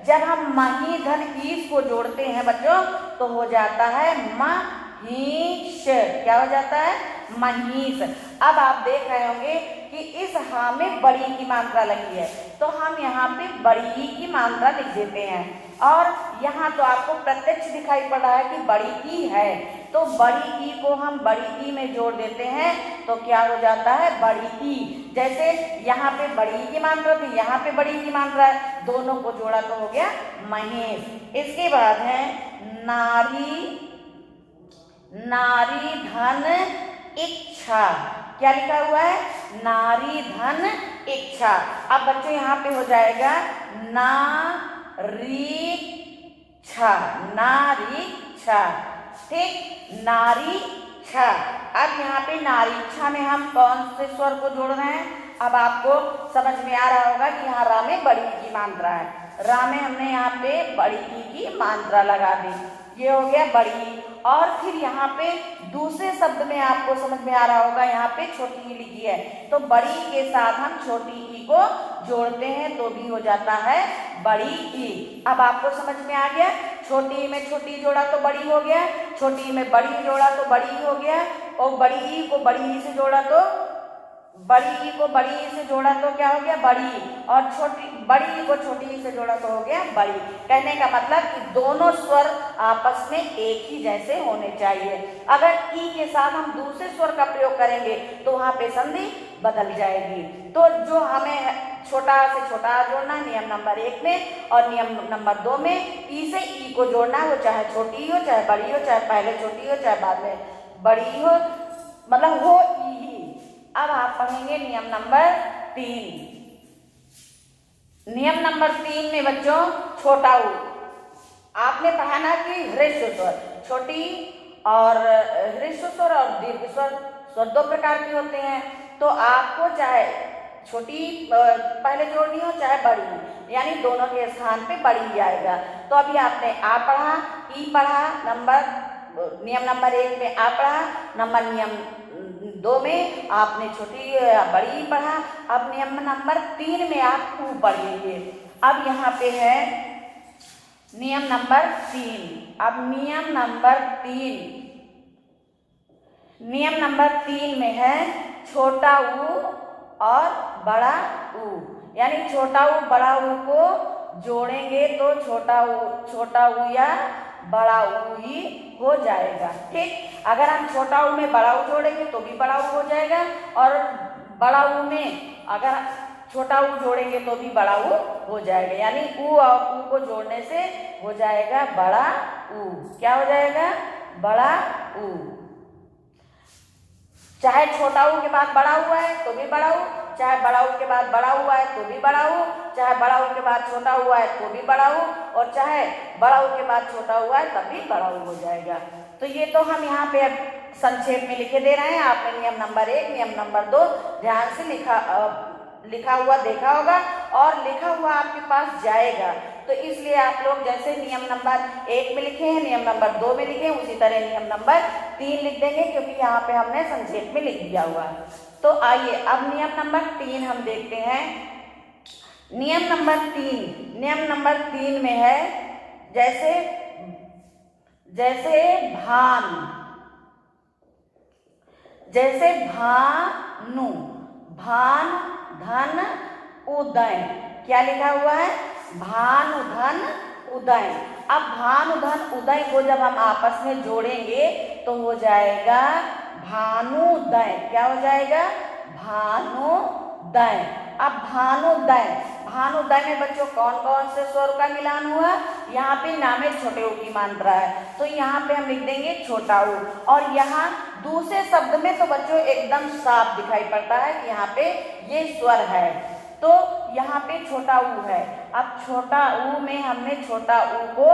जब हम मही धन ईश को जोड़ते हैं बच्चों तो हो जाता है महीश। क्या हो जाता है? महीश। अब आप देख रहे होंगे कि इस हा में बड़ी की मात्रा लगी है, तो हम यहाँ पे बड़ी ई की मात्रा लिख देते हैं, और यहाँ तो आपको प्रत्यक्ष दिखाई पड़ रहा है कि बड़ी ई है, तो बड़ी ई को हम बड़ी ई में जोड़ देते हैं तो क्या हो जाता है? बड़ी ई। जैसे यहाँ पे बड़ी ई की मात्रा थी, यहाँ पे बड़ी ई की मात्रा है, दोनों को जोड़ा तो हो गया महेश। इसके बाद है नारी, नारी धन इच्छा। क्या लिखा हुआ है? नारी धन इच्छा। अब बच्चों यहाँ पे हो जाएगा नारीक्षा, नारीक्षा, ठीक, नारीक्षा। अब यहाँ पे नारीक्षा में हम कौन से स्वर को जोड़ रहे हैं? अब आपको समझ में आ रहा होगा कि यहाँ रा में बड़ी ई की मात्रा है, रा में हमने यहाँ पे बड़ी ई की मात्रा लगा दी, ये हो गया बड़ी। और फिर यहाँ पे दूसरे शब्द में आपको समझ में आ रहा होगा, यहाँ पे छोटी ई लिखी है, तो बड़ी के साथ हम छोटी ई को जोड़ते हैं तो भी हो जाता है बड़ी ई। अब आपको समझ में आ गया, छोटी ई में छोटी जोड़ा तो बड़ी हो गया, छोटी ई में बड़ी जोड़ा तो बड़ी हो गया, और बड़ी ई को बड़ी ई से जोड़ा तो बड़ी ई को बड़ी ई से जोड़ा तो क्या हो गया? बड़ी। और छोटी बड़ी ई को छोटी ई से जोड़ा तो हो गया बड़ी। कहने का मतलब कि दोनों स्वर आपस में एक ही जैसे होने चाहिए। अगर ई के साथ हम दूसरे स्वर का प्रयोग करेंगे तो वहाँ पे संधि बदल जाएगी। तो जो हमें छोटा से छोटा जोड़ना नियम नंबर 1 में, और नियम नंबर 2 में ई से ई को जोड़ना, वो चाहे छोटी हो चाहे बड़ी हो, चाहे पहले छोटी हो चाहे बाद में बड़ी हो, मतलब हो ई ही। अब आप पढ़ेंगे नियम नंबर 3। नियम नंबर 3 में बच्चों छोटा ऊ, आपने पढ़ा ना कि ह्रस्व स्वर, छोटी और ह्रस्व स्वर और दीर्घ स्वर, स्वर 2 प्रकार के होते हैं। तो आपको चाहे छोटी पहले जोड़नी हो चाहे बड़ी, यानी दोनों के स्थान पे बड़ी आएगा। तो अभी आपने आ पढ़ा, ई पढ़ा, नियम नंबर 1 में आ पढ़ा, नियम 2 में आपने छोटी बड़ी पढ़ा। अब नियम नंबर 3 में आप ऊ पढ़ेंगे। अब यहाँ पे है नियम नंबर 3। अब नियम नंबर 3 में है छोटा ऊ और बड़ा ऊ, यानी छोटा ऊ बड़ा ऊ को जोड़ेंगे तो छोटा ऊ या बड़ा ऊ ही हो जाएगा। ठीक, अगर हम छोटा ऊ में बड़ा ऊ जोड़ेंगे तो भी बड़ा ऊ हो जाएगा, और बड़ा ऊ में अगर छोटा ऊ जोड़ेंगे तो भी बड़ा ऊ हो जाएगा, यानी ऊ और ऊ को जोड़ने से हो जाएगा बड़ा ऊ। क्या हो जाएगा? बड़ा ऊ। चाहे छोटा ऊ के बाद बड़ा हुआ है तो भी बड़ा ऊ, चाहे बड़ा ऊ के बाद बड़ा हुआ है तो भी बड़ा ऊ, चाहे बड़ा ऊ के बाद छोटा हुआ है तो भी बड़ा ऊ, और चाहे बड़ा ऊ के बाद छोटा हुआ है तब भी बड़ा ऊ हो जाएगा। तो ये तो हम यहाँ पे अब संक्षेप में लिखे दे रहे हैं। आपने नियम नंबर 1, नियम नंबर 2 ध्यान से लिखा हुआ देखा होगा और लिखा हुआ आपके पास जाएगा। तो इसलिए आप लोग जैसे नियम नंबर 1 में लिखे हैं, नियम नंबर 2 में लिखे, उसी तरह नियम नंबर 3 लिख देंगे, क्योंकि यहाँ पे हमने संक्षेप में लिख दिया हुआ है। तो आइए अब नियम नंबर 3 हम देखते हैं। नियम नंबर 3 में है जैसे भानु, भान धन उदय। क्या लिखा हुआ है? भानु धन उदय। अब भानु धन उदय को जब हम आपस में जोड़ेंगे तो हो जाएगा भानुदय। क्या हो जाएगा? भानुदय। अब भानुदय में बच्चों कौन कौन से स्वर का मिलान हुआ? यहाँ पे नामे छोटे ऊ की मात्रा है, तो यहाँ पे हम लिख देंगे छोटा ऊ। और यहाँ दूसरे शब्द में तो बच्चों एकदम साफ दिखाई पड़ता है कि यहाँ पे ये स्वर है, तो यहाँ पे छोटा ऊ है। अब छोटा ऊ में हमने छोटा ऊ को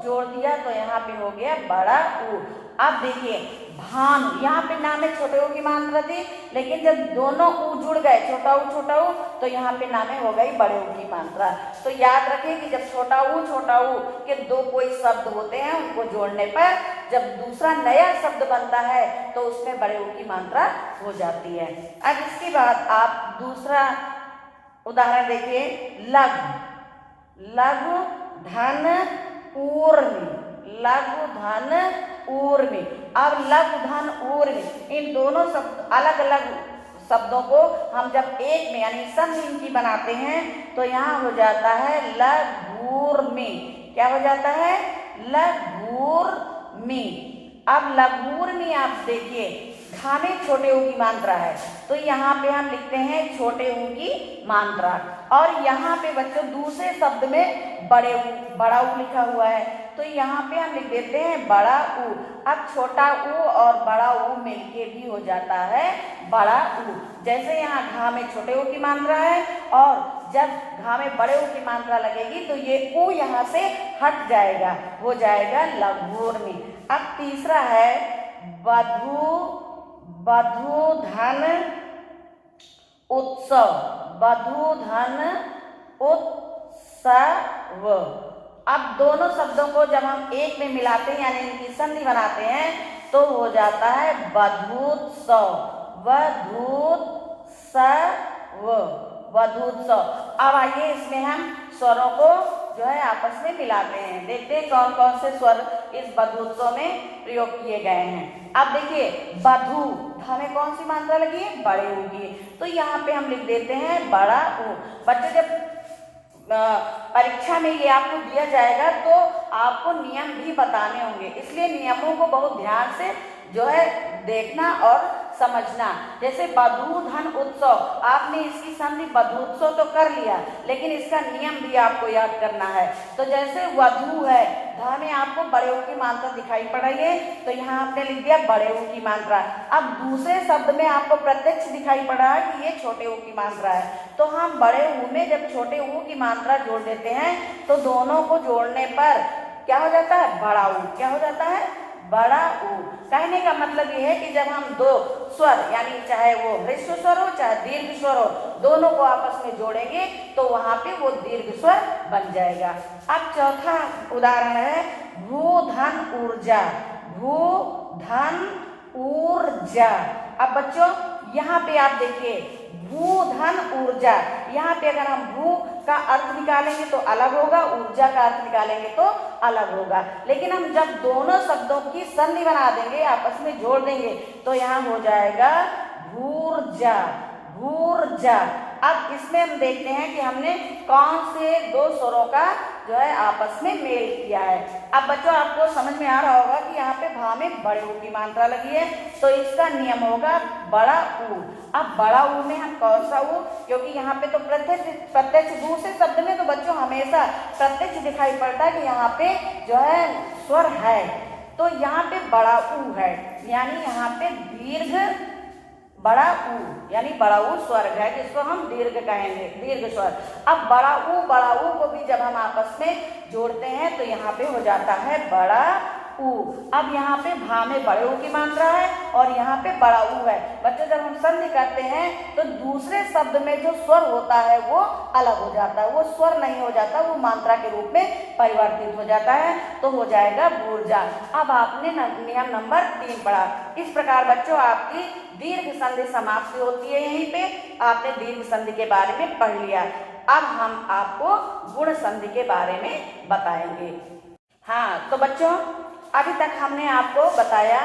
जोड़ दिया तो यहाँ पे हो गया बड़ा ऊ। अब देखिए भानु, यहाँ पे नाम में छोटे ऊ की मात्रा थी, लेकिन जब दोनों ऊ जुड़ गए छोटा ऊ तो यहाँ पे नाम में हो गई बड़े ऊ की मात्रा। तो याद रखें कि जब छोटा ऊ के दो कोई शब्द होते हैं, उनको जोड़ने पर जब दूसरा नया शब्द बनता है तो उसमें बड़े ऊ की मात्रा हो जाती है। अब इसके बाद आप दूसरा उदाहरण देखिए, लघु धन ऊर्मी। अब लघु धन ऊर्मी, इन दोनों शब्द अलग अलग शब्दों को हम जब एक में यानी संधि की बनाते हैं तो यहाँ हो जाता है लघूर्मी। क्या हो जाता है? लघूर्मी। अब लघूर्मी आप देखिए घा में छोटे ऊ की मात्रा है, तो यहाँ पे हम लिखते हैं छोटे ऊ की मात्रा, और यहाँ पे बच्चों दूसरे शब्द में बड़ा ऊ लिखा हुआ है, तो यहाँ पे हम लिख देते हैं बड़ा ऊ। अब छोटा ऊ और बड़ा ऊ मिलके भी हो जाता है बड़ा ऊ। जैसे यहाँ घा में छोटे ऊ की मात्रा है और जब घा में बड़े ऊ की मात्रा लगेगी तो ये ऊ यहाँ से हट जाएगा, हो जाएगा लघूर्मी। अब तीसरा है बधू धन उत्सव। अब दोनों शब्दों को जब हम एक में मिलाते हैं यानी इनकी संधि बनाते हैं तो हो जाता है बधूत्सव। अब आइए इसमें हम स्वरों को जो है आपस में मिलाते हैं, देखते हैं कौन कौन से स्वर इस बधूत्सव में प्रयोग किए गए हैं। अब देखिए बधू, धा में कौन सी मात्रा लगी है? बड़े ऊ की, तो यहाँ पे हम लिख देते हैं बड़ा ऊ। बच्चे जब परीक्षा में ये आपको दिया जाएगा तो आपको नियम भी बताने होंगे, इसलिए नियमों को बहुत ध्यान से जो है देखना और समझना। जैसे बधू धन उत्सव, आपने इसकी संधि बधूत्सव तो कर लिया, लेकिन इसका नियम भी आपको याद करना है। तो जैसे वधू है, धा में आपको बड़े ऊ की मात्रा दिखाई पड़ रही है, तो यहाँ आपने लिख दिया बड़े ऊ की मात्रा। अब दूसरे शब्द में आपको प्रत्यक्ष दिखाई पड़ रहा है कि ये छोटे ऊ की मात्रा है, तो हम बड़े ऊ में जब छोटे ऊ की मात्रा जोड़ देते हैं तो दोनों को जोड़ने पर क्या हो जाता है? बड़ा ऊ। क्या हो जाता है? बड़ा ऊ। कहने का मतलब ये है कि जब हम दो स्वर यानी चाहे वो ह्रस्व स्वर हो चाहे दीर्घ स्वर हो, दोनों को आपस में जोड़ेंगे तो वहां पे वो दीर्घ स्वर बन जाएगा। अब चौथा उदाहरण है भू धन ऊर्जा। भू धन ऊर्जा। अब बच्चों यहाँ पे आप देखिए भू धन ऊर्जा, यहाँ पे अगर हम भू का अर्थ निकालेंगे तो अलग होगा, ऊर्जा का अर्थ निकालेंगे तो अलग होगा, लेकिन हम जब दोनों शब्दों की संधि बना देंगे, आपस में जोड़ देंगे, तो यहाँ हो जाएगा भूर्जा, भूर्जा। अब इसमें हम देखते हैं कि हमने कौन से दो स्वरों का जो है आपस में मेल किया है। अब बच्चों आपको समझ में आ रहा होगा कि यहाँ पे भा में बड़े ऊ की मात्रा लगी है, तो इसका नियम होगा बड़ा ऊ। अब बड़ा ऊ में हम कौन सा ऊ, क्योंकि यहाँ पे तो प्रत्यक्ष दूसरे शब्द में तो बच्चों हमेशा प्रत्यक्ष दिखाई पड़ता है कि यहाँ पे जो है स्वर है, तो यहाँ पे बड़ा ऊ है, यानी यहाँ पे दीर्घ बड़ा ऊ, यानी बड़ा ऊ स्वर है जिसको हम दीर्घ कहेंगे, दीर्घ स्वर। अब बड़ा ऊ को भी जब हम आपस में जोड़ते हैं तो यहाँ पे हो जाता है बड़ा ऊ। अब यहाँ पे भा में बड़े ऊ की मात्रा है और यहाँ पे बड़ा ऊ है। बच्चों जब हम संधि करते हैं तो दूसरे शब्द में जो स्वर होता है वो अलग हो जाता है, वो स्वर नहीं हो जाता, वो मात्रा के रूप में परिवर्तित हो जाता है, तो हो जाएगा भूर्जा। अब आपने नियम नंबर 3 पढ़ा। इस प्रकार बच्चों आपकी दीर्घ संधि समाप्ति होती है। यहीं पे आपने दीर्घ संधि के बारे में पढ़ लिया। अब हम आपको गुण संधि के बारे में बताएंगे। हाँ, तो बच्चों अभी तक हमने आपको बताया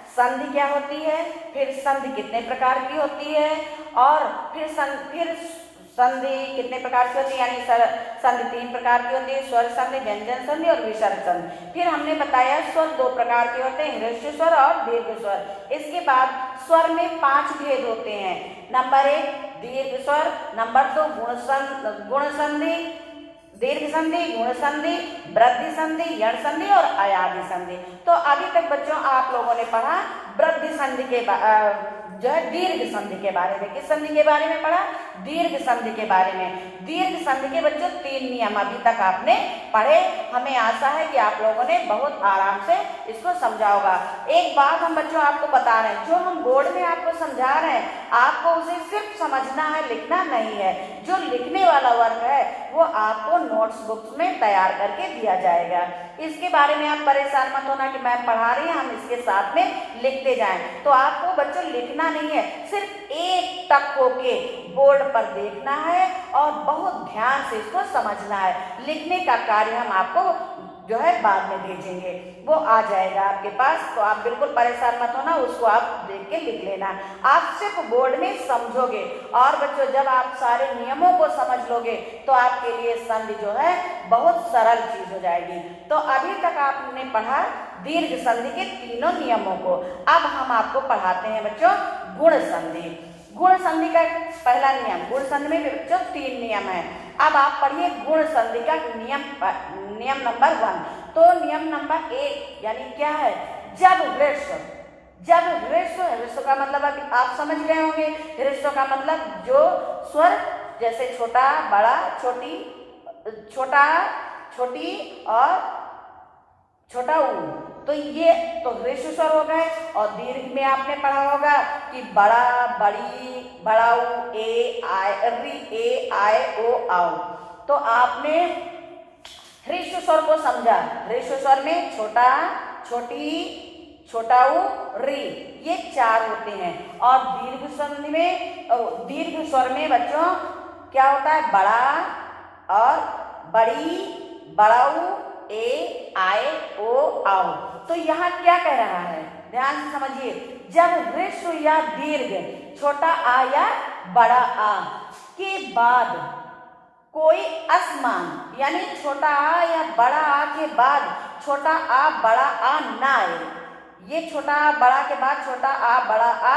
संधि क्या होती है, फिर संधि कितने प्रकार की होती है, और फिर संधि कितने प्रकार की होती है, यानी संधि 3 प्रकार की होती है, स्वर संधि, व्यंजन संधि और विसर्ग संधि। फिर हमने बताया स्वर 2 प्रकार के होते हैं, ह्रस्व स्वर और दीर्घ स्वर। इसके बाद स्वर में 5 भेद होते हैं। नंबर 1 दीर्घ स्वर, नंबर 2 गुण संधि, दीर्घ संधि, गुण संधि, वृद्धि संधि, यण संधि और अयादि संधि। तो अभी तक बच्चों आप लोगों ने पढ़ा वृद्धि संधि के जो है दीर्घ संधि के बारे में। किस संधि के बारे में पढ़ा? दीर्घ संधि के बारे में। दीर्घ संधि के बच्चों 3 नियम अभी तक आपने पढ़े। हमें आशा है कि आप लोगों ने बहुत आराम से इसको समझा होगा। एक बात हम बच्चों आपको बता रहे हैं, जो हम बोर्ड में आपको समझा रहे हैं, आपको उसे सिर्फ समझना है, लिखना नहीं है। जो लिखने वाला वर्क है वो आपको नोट्स बुक्स में तैयार करके दिया जाएगा। इसके बारे में आप परेशान मत होना कि मैम पढ़ा रही हैं, हम इसके साथ में लिखते जाएं। तो आपको बच्चों लिखना नहीं है, सिर्फ एक टक होके बोर्ड पर देखना है और बहुत ध्यान से इसको समझना है। लिखने का कार्य हम आपको जो है बाद में भेजेंगे, वो आ जाएगा आपके पास। तो आप बिल्कुल परेशान मत होना, उसको आप देख के लिख लेना। आप सिर्फ बोर्ड में समझोगे, और बच्चों जब आप सारे नियमों को समझ लोगे तो आपके लिए संधि जो है बहुत सरल चीज हो जाएगी। तो अभी तक आपने पढ़ा दीर्घ संधि के तीनों नियमों को। अब हम आपको पढ़ाते हैं बच्चों गुण संधि। गुण संधि का पहला नियम, गुण संधि में बच्चों 3 नियम है। अब आप पढ़िए गुण संधि का नियम नंबर 1। तो नियम नंबर 1 यानी क्या है? जब ह्रस्व का मतलब आप समझ गए होंगे। ह्रस्व का मतलब जो स्वर जैसे छोटा, बड़ा, छोटी, छोटा, छोटी और छोटा ऊ, तो ये तो ह्रस्व स्वर हो गए। और दीर्घ में आपने पढ़ा होगा कि बड़ा, बड़ी, बड़ाऊ, ए आए ओ आओ। तो आपने ह्रस्व स्वर को समझा। ह्रस्व स्वर में छोटा, छोटी, छोटाऊ, री, ये 4 होते हैं। और दीर्घ संधि में, दीर्घ स्वर में बच्चों क्या होता है? बड़ा और बड़ी, बड़ाऊ, ए आए ओ आओ। तो यहाँ क्या कह रहा है? ध्यान से समझिए। जब ह्रस्व या दीर्घ छोटा आ या बड़ा आ के बाद कोई असमान, यानी छोटा आ या बड़ा आ के बाद छोटा आ बड़ा आ ना आए। ये छोटा आ बड़ा के बाद छोटा आ बड़ा आ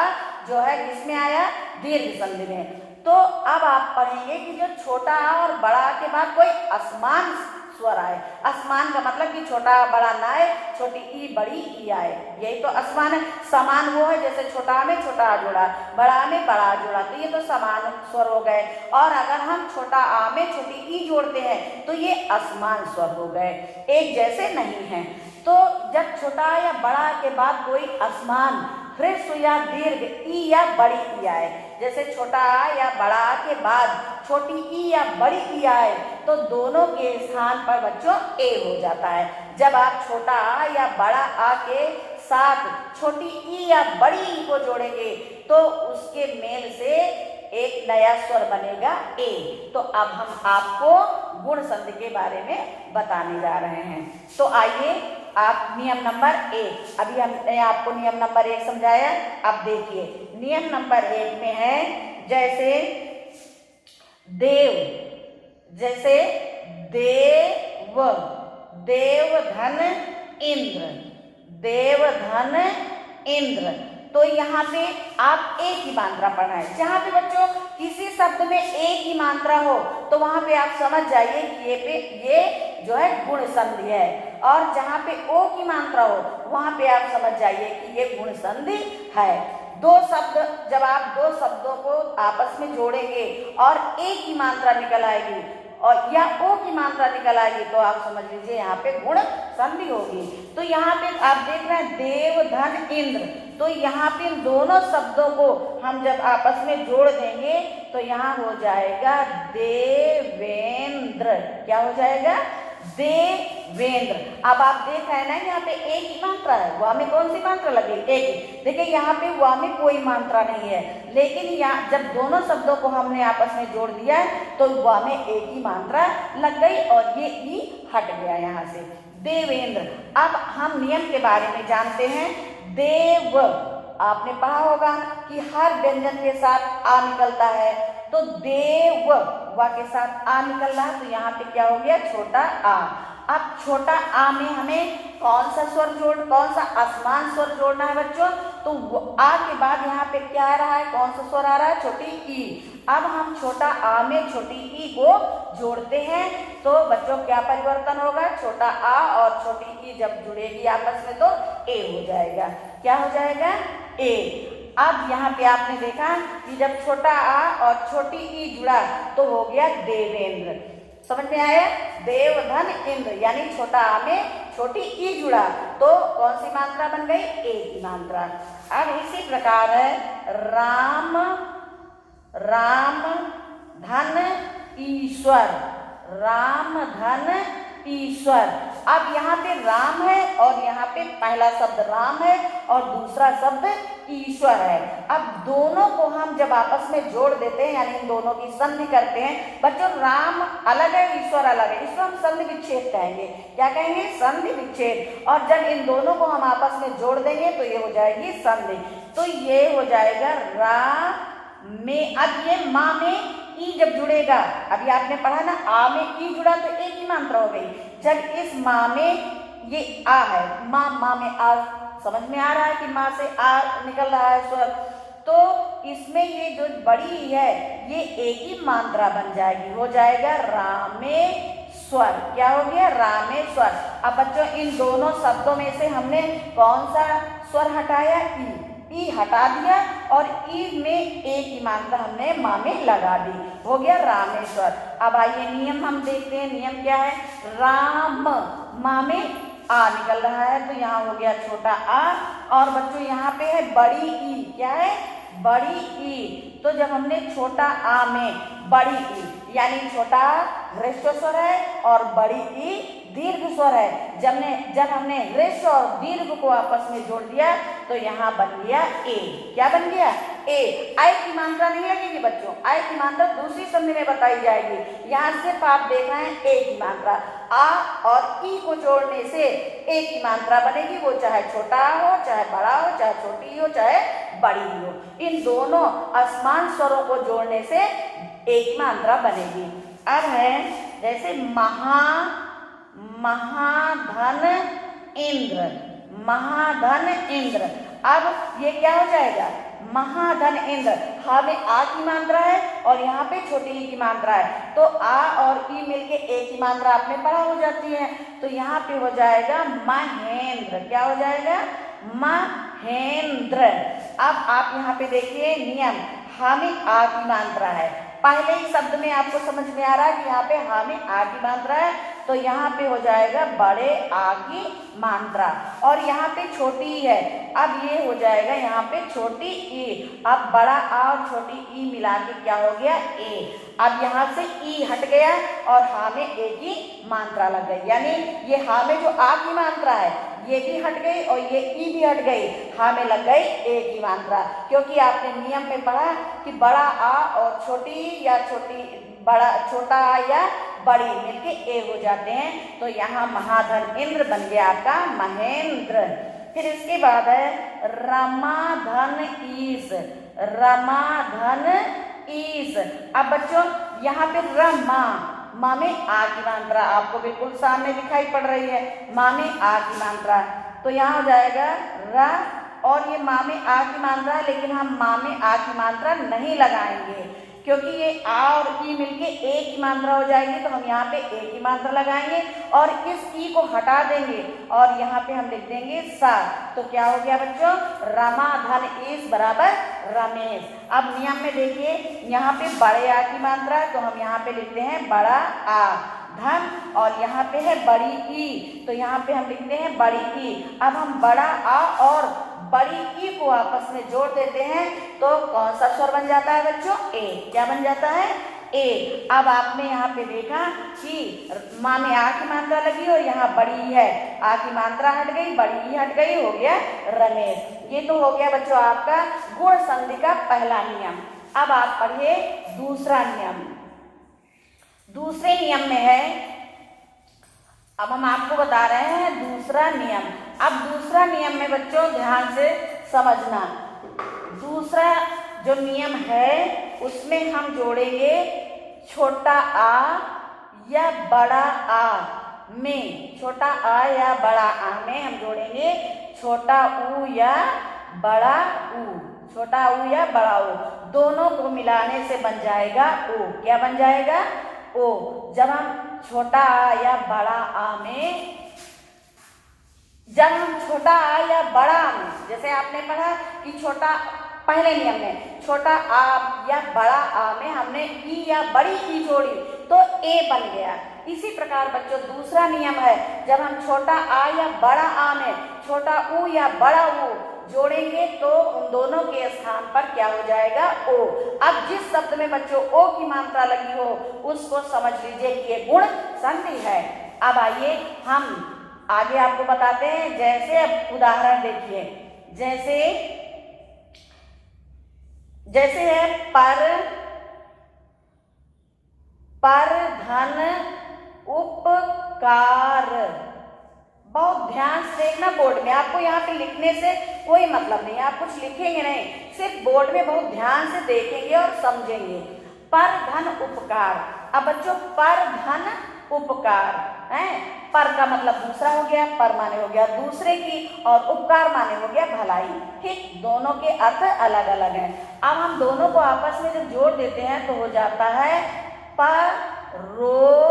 जो है किसमें आया? दीर्घ संधि में। तो अब आप पढ़ेंगे कि जो छोटा आ और बड़ा आ के बाद कोई असमान स्वर आए। असमान का मतलब कि छोटा बड़ा ना आए, छोटी ई बड़ी ई आए, यही तो असमान है। समान वो है जैसे छोटा में छोटा आ जोड़ा, बड़ा में बड़ा आ जोड़ा, तो ये तो समान स्वर हो गए। और अगर हम छोटा आ में छोटी ई जोड़ते हैं तो ये असमान स्वर हो गए, एक जैसे नहीं है। तो जब छोटा या बड़ा के बाद कोई असमान ह्रस्व या दीर्घ ई या बड़ी ई आए, जैसे छोटा आ या बड़ा आ के बाद छोटी ई या बड़ी ई आए, तो दोनों के स्थान पर बच्चों ए हो जाता है। जब आप छोटा आ या बड़ा आ के साथ छोटी ई या बड़ी ई को जोड़ेंगे तो उसके मेल से एक नया स्वर बनेगा ए। तो अब हम आपको गुण संधि के बारे में बताने जा रहे हैं। तो आइए आप नियम नंबर 1, अभी हमने आपको नियम नंबर 1 समझाया। अब देखिए नियम नंबर 1 में है जैसे देव, जैसे देव, देव धन इंद्र, देव धन इंद्र। तो यहाँ पे आप एक ही मात्रा पढ़ाएं। जहाँ पे बच्चों किसी शब्द में एक ही मात्रा हो तो वहां पे आप समझ जाइए कि ये जो है गुण संधि है, और जहाँ पे ओ की मात्रा हो वहां पे आप समझ जाइए कि ये गुण संधि है। दो शब्द, जब आप दो शब्दों को आपस में जोड़ेंगे और एक ही मात्रा निकल आएगी और या ओ की मात्रा निकल आएगी तो आप समझ लीजिए यहाँ पे गुण संधि होगी। तो यहाँ पे आप देख रहे हैं देव धन इंद्र, तो यहाँ पे इन दोनों शब्दों को हम जब आपस में जोड़ देंगे तो यहाँ हो जाएगा देवेंद्र। क्या हो जाएगा? देवेंद्र। अब आप देख रहे हैं ना यहाँ पे एक ही मात्रा है, वह में कौन सी मात्रा लगी? एक। देखिए यहाँ पे वह में कोई मात्रा नहीं है, लेकिन यहाँ जब दोनों शब्दों को हमने आपस में जोड़ दिया तो वह में एक ही मात्रा लग गई और ये ई हट गया यहाँ से, देवेंद्र। अब हम नियम के बारे में जानते हैं। देव, आपने पढ़ा होगा कि हर व्यंजन के साथ आ निकलता है, तो देव वा के साथ आ निकल रहा है, तो यहाँ पे क्या हो गया? छोटा आ। अब छोटा आ में हमें कौन सा आसमान स्वर जोड़ना है बच्चों? तो आ के बाद यहाँ पे क्या आ रहा है? कौन सा स्वर आ रहा है? छोटी ई। अब हम छोटा आ में छोटी ई को जोड़ते हैं तो बच्चों क्या परिवर्तन होगा? छोटा आ और छोटी ई जब जुड़ेगी आपस में तो ए हो जाएगा। क्या हो जाएगा? ए। अब यहाँ पे आपने देखा कि जब छोटा आ और छोटी ई जुड़ा तो हो गया देवेंद्र। समझ में आया? देव धन इंद्र, यानी छोटा आ में छोटी ई जुड़ा तो कौन सी मात्रा बन गई? ए की मात्रा। अब इसी प्रकार है राम, राम धन ईश्वर, राम धन ईश्वर। अब यहाँ पे राम है और यहाँ पे पहला शब्द राम है और दूसरा शब्द ईश्वर है। अब दोनों को हम जब आपस में जोड़ देते हैं यानी इन दोनों की संधि करते हैं बच्चों, राम अलग है ईश्वर अलग है, इसको हम संधि विच्छेद कहेंगे। क्या कहेंगे? संधि विच्छेद। और जब इन दोनों को हम आपस में जोड़ देंगे तो ये हो जाएगी संधि। तो ये हो जाएगा रा में। अब ये माँ में ई जब जुड़ेगा, अभी आपने पढ़ा ना आ में ई जुड़ा तो एक ही मात्रा हो गई। जब इस माँ में ये आ है, माँ में आ, समझ में आ रहा है कि माँ से आ निकल रहा है स्वर, तो इसमें ये जो बड़ी है ये एक ही मात्रा बन जाएगी, हो जाएगा रामेश्वर। क्या हो गया? रामेश्वर। अब बच्चों इन दोनों शब्दों में से हमने कौन सा स्वर हटाया? ई हटा दिया और ई में एक ही मात्रा हमने माँ में लगा दी, हो गया रामेश्वर। अब आइए नियम हम देखते हैं। नियम क्या है? राम, माँ में आ निकल रहा है तो यहाँ हो गया छोटा आ, और बच्चों यहाँ पे है बड़ी ई। क्या है? बड़ी ई। तो जब हमने छोटा आ में बड़ी ई यानी छोटा ह्रस्व स्वर है और बड़ी ई दीर्घ स्वर है, जब हमने ह्रस्व और दीर्घ को आपस में जोड़ दिया तो यहाँ बन गया ए। क्या बन गया? ए। आय की मात्रा नहीं लगेगी बच्चों, आय की मात्रा दूसरी संधि में बताई जाएगी। यहाँ सिर्फ आप देख रहे हैं ए की मात्रा। आ और ई को जोड़ने से ए की मात्रा बनेगी, वो चाहे छोटा हो, चाहे बड़ा हो, चाहे छोटी हो, चाहे बड़ी हो। इन दोनों असमान स्वरों को जोड़ने से एक की मात्रा बनेगी। अब है जैसे महाधन इंद्र, महाधन इंद्र। अब ये क्या हो जाएगा? महाधन इंद्र। हा में आ की मात्रा है और यहाँ पे छोटी ई की मात्रा है, तो आ और ई मिलके ए की मात्रा आपने पढ़ा हो जाती है, तो यहाँ पे हो जाएगा महेंद्र। क्या हो जाएगा? महेंद्र। अब आप यहाँ पे देखिए नियम, हा में आ की मात्रा है, पहले ही शब्द में आपको समझ में आ रहा है कि यहाँ पे हा में आ की मात्रा है तो यहाँ पे हो जाएगा बड़े आ की मात्रा, और यहाँ पे छोटी है, अब ये हो जाएगा यहाँ पे छोटी ई। अब बड़ा आ और छोटी ई मिला के क्या हो गया? ए। अब यहाँ से ई हट गया और हा में ए की मात्रा लग गई, यानी ये हा में जो आ की मात्रा है ये भी हट गई और ये ई भी हट गई, हा में लग गई ए की मात्रा, क्योंकि आपने नियम में पढ़ा कि बड़ा आ और छोटा आ या बड़ी मिलके ए हो जाते हैं। तो यहाँ महाधन इंद्र बन गया आपका महेंद्र। फिर इसके बाद है रमाधन ईश, रमाधन ईश। अब बच्चों यहाँ पे रमा, माँ में आ की मात्रा आपको बिल्कुल सामने दिखाई पड़ रही है, माँ में आ की मात्रा, तो यहाँ हो जाएगा र, और ये माँ में आ की मात्रा है, लेकिन हम माँ में आ की मात्रा नहीं लगाएंगे, क्योंकि ये आ और ई मिलके ए की मात्रा हो जाएगी, तो हम यहाँ पे ए की मात्रा लगाएंगे और इस ई को हटा देंगे और यहाँ पे हम लिख देंगे सा। तो क्या हो गया बच्चों, रमा धन ईश बराबर रमेश। अब नियम में देखिए, यहाँ पे बड़े आ की मात्रा है, तो हम यहाँ पे लिखते हैं बड़ा आ धन, और यहाँ पे है बड़ी ई, तो यहाँ पे हम लिखते हैं बड़ी ई। अब हम बड़ा आ और बड़ी ई को आपस में जोड़ देते हैं, तो कौन सा स्वर बन जाता है बच्चों, ए। क्या बन जाता है, ए। अब आपने यहाँ पे देखा कि माँ में आ की मात्रा लगी और यहाँ बड़ी है, आ की मात्रा हट गई, बड़ी ई हट गई, हो गया रमेश। ये तो हो गया बच्चों आपका गुण संधि का पहला नियम। अब आप पढ़िए दूसरा नियम। दूसरे नियम में है, अब हम आपको बता रहे हैं दूसरा नियम। अब दूसरा नियम में बच्चों ध्यान से समझना, दूसरा जो नियम है उसमें हम जोड़ेंगे छोटा आ या बड़ा आ में, छोटा आ या बड़ा आ में हम जोड़ेंगे छोटा ऊ या बड़ा ऊ, छोटा ऊ या बड़ा ऊ, दोनों को मिलाने से बन जाएगा ओ। क्या बन जाएगा, ओ। जब हम छोटा आ या बड़ा आ में, जब हम छोटा आ या बड़ा आ में, जैसे आपने पढ़ा कि छोटा, पहले नियम में छोटा आ या बड़ा आ में हमने ई या बड़ी ई जोड़ी तो ए बन गया। इसी प्रकार बच्चों दूसरा नियम है, जब हम छोटा आ या बड़ा आ में छोटा ऊ या बड़ा ऊ जोड़ेंगे तो उन दोनों के स्थान पर क्या हो जाएगा, ओ। अब जिस शब्द में बच्चों ओ की मात्रा लगी हो उसको समझ लीजिए कि ये गुण संधि है। अब आइए हम आगे आपको बताते हैं, जैसे अब उदाहरण देखिए, जैसे है पर धन उपकार। बहुत ध्यान से देखना, बोर्ड में आपको यहाँ पे लिखने से कोई मतलब नहीं, आप कुछ लिखेंगे नहीं, सिर्फ बोर्ड में बहुत ध्यान से देखेंगे और समझेंगे। पर धन उपकार। अब बच्चों पर धन उपकार है, पर का मतलब दूसरा हो गया, पर माने हो गया दूसरे की, और उपकार माने हो गया भलाई। ठीक, दोनों के अर्थ अलग अलग हैं। अब हम दोनों को आपस में जब जोड़ देते हैं तो हो जाता है परोपकार।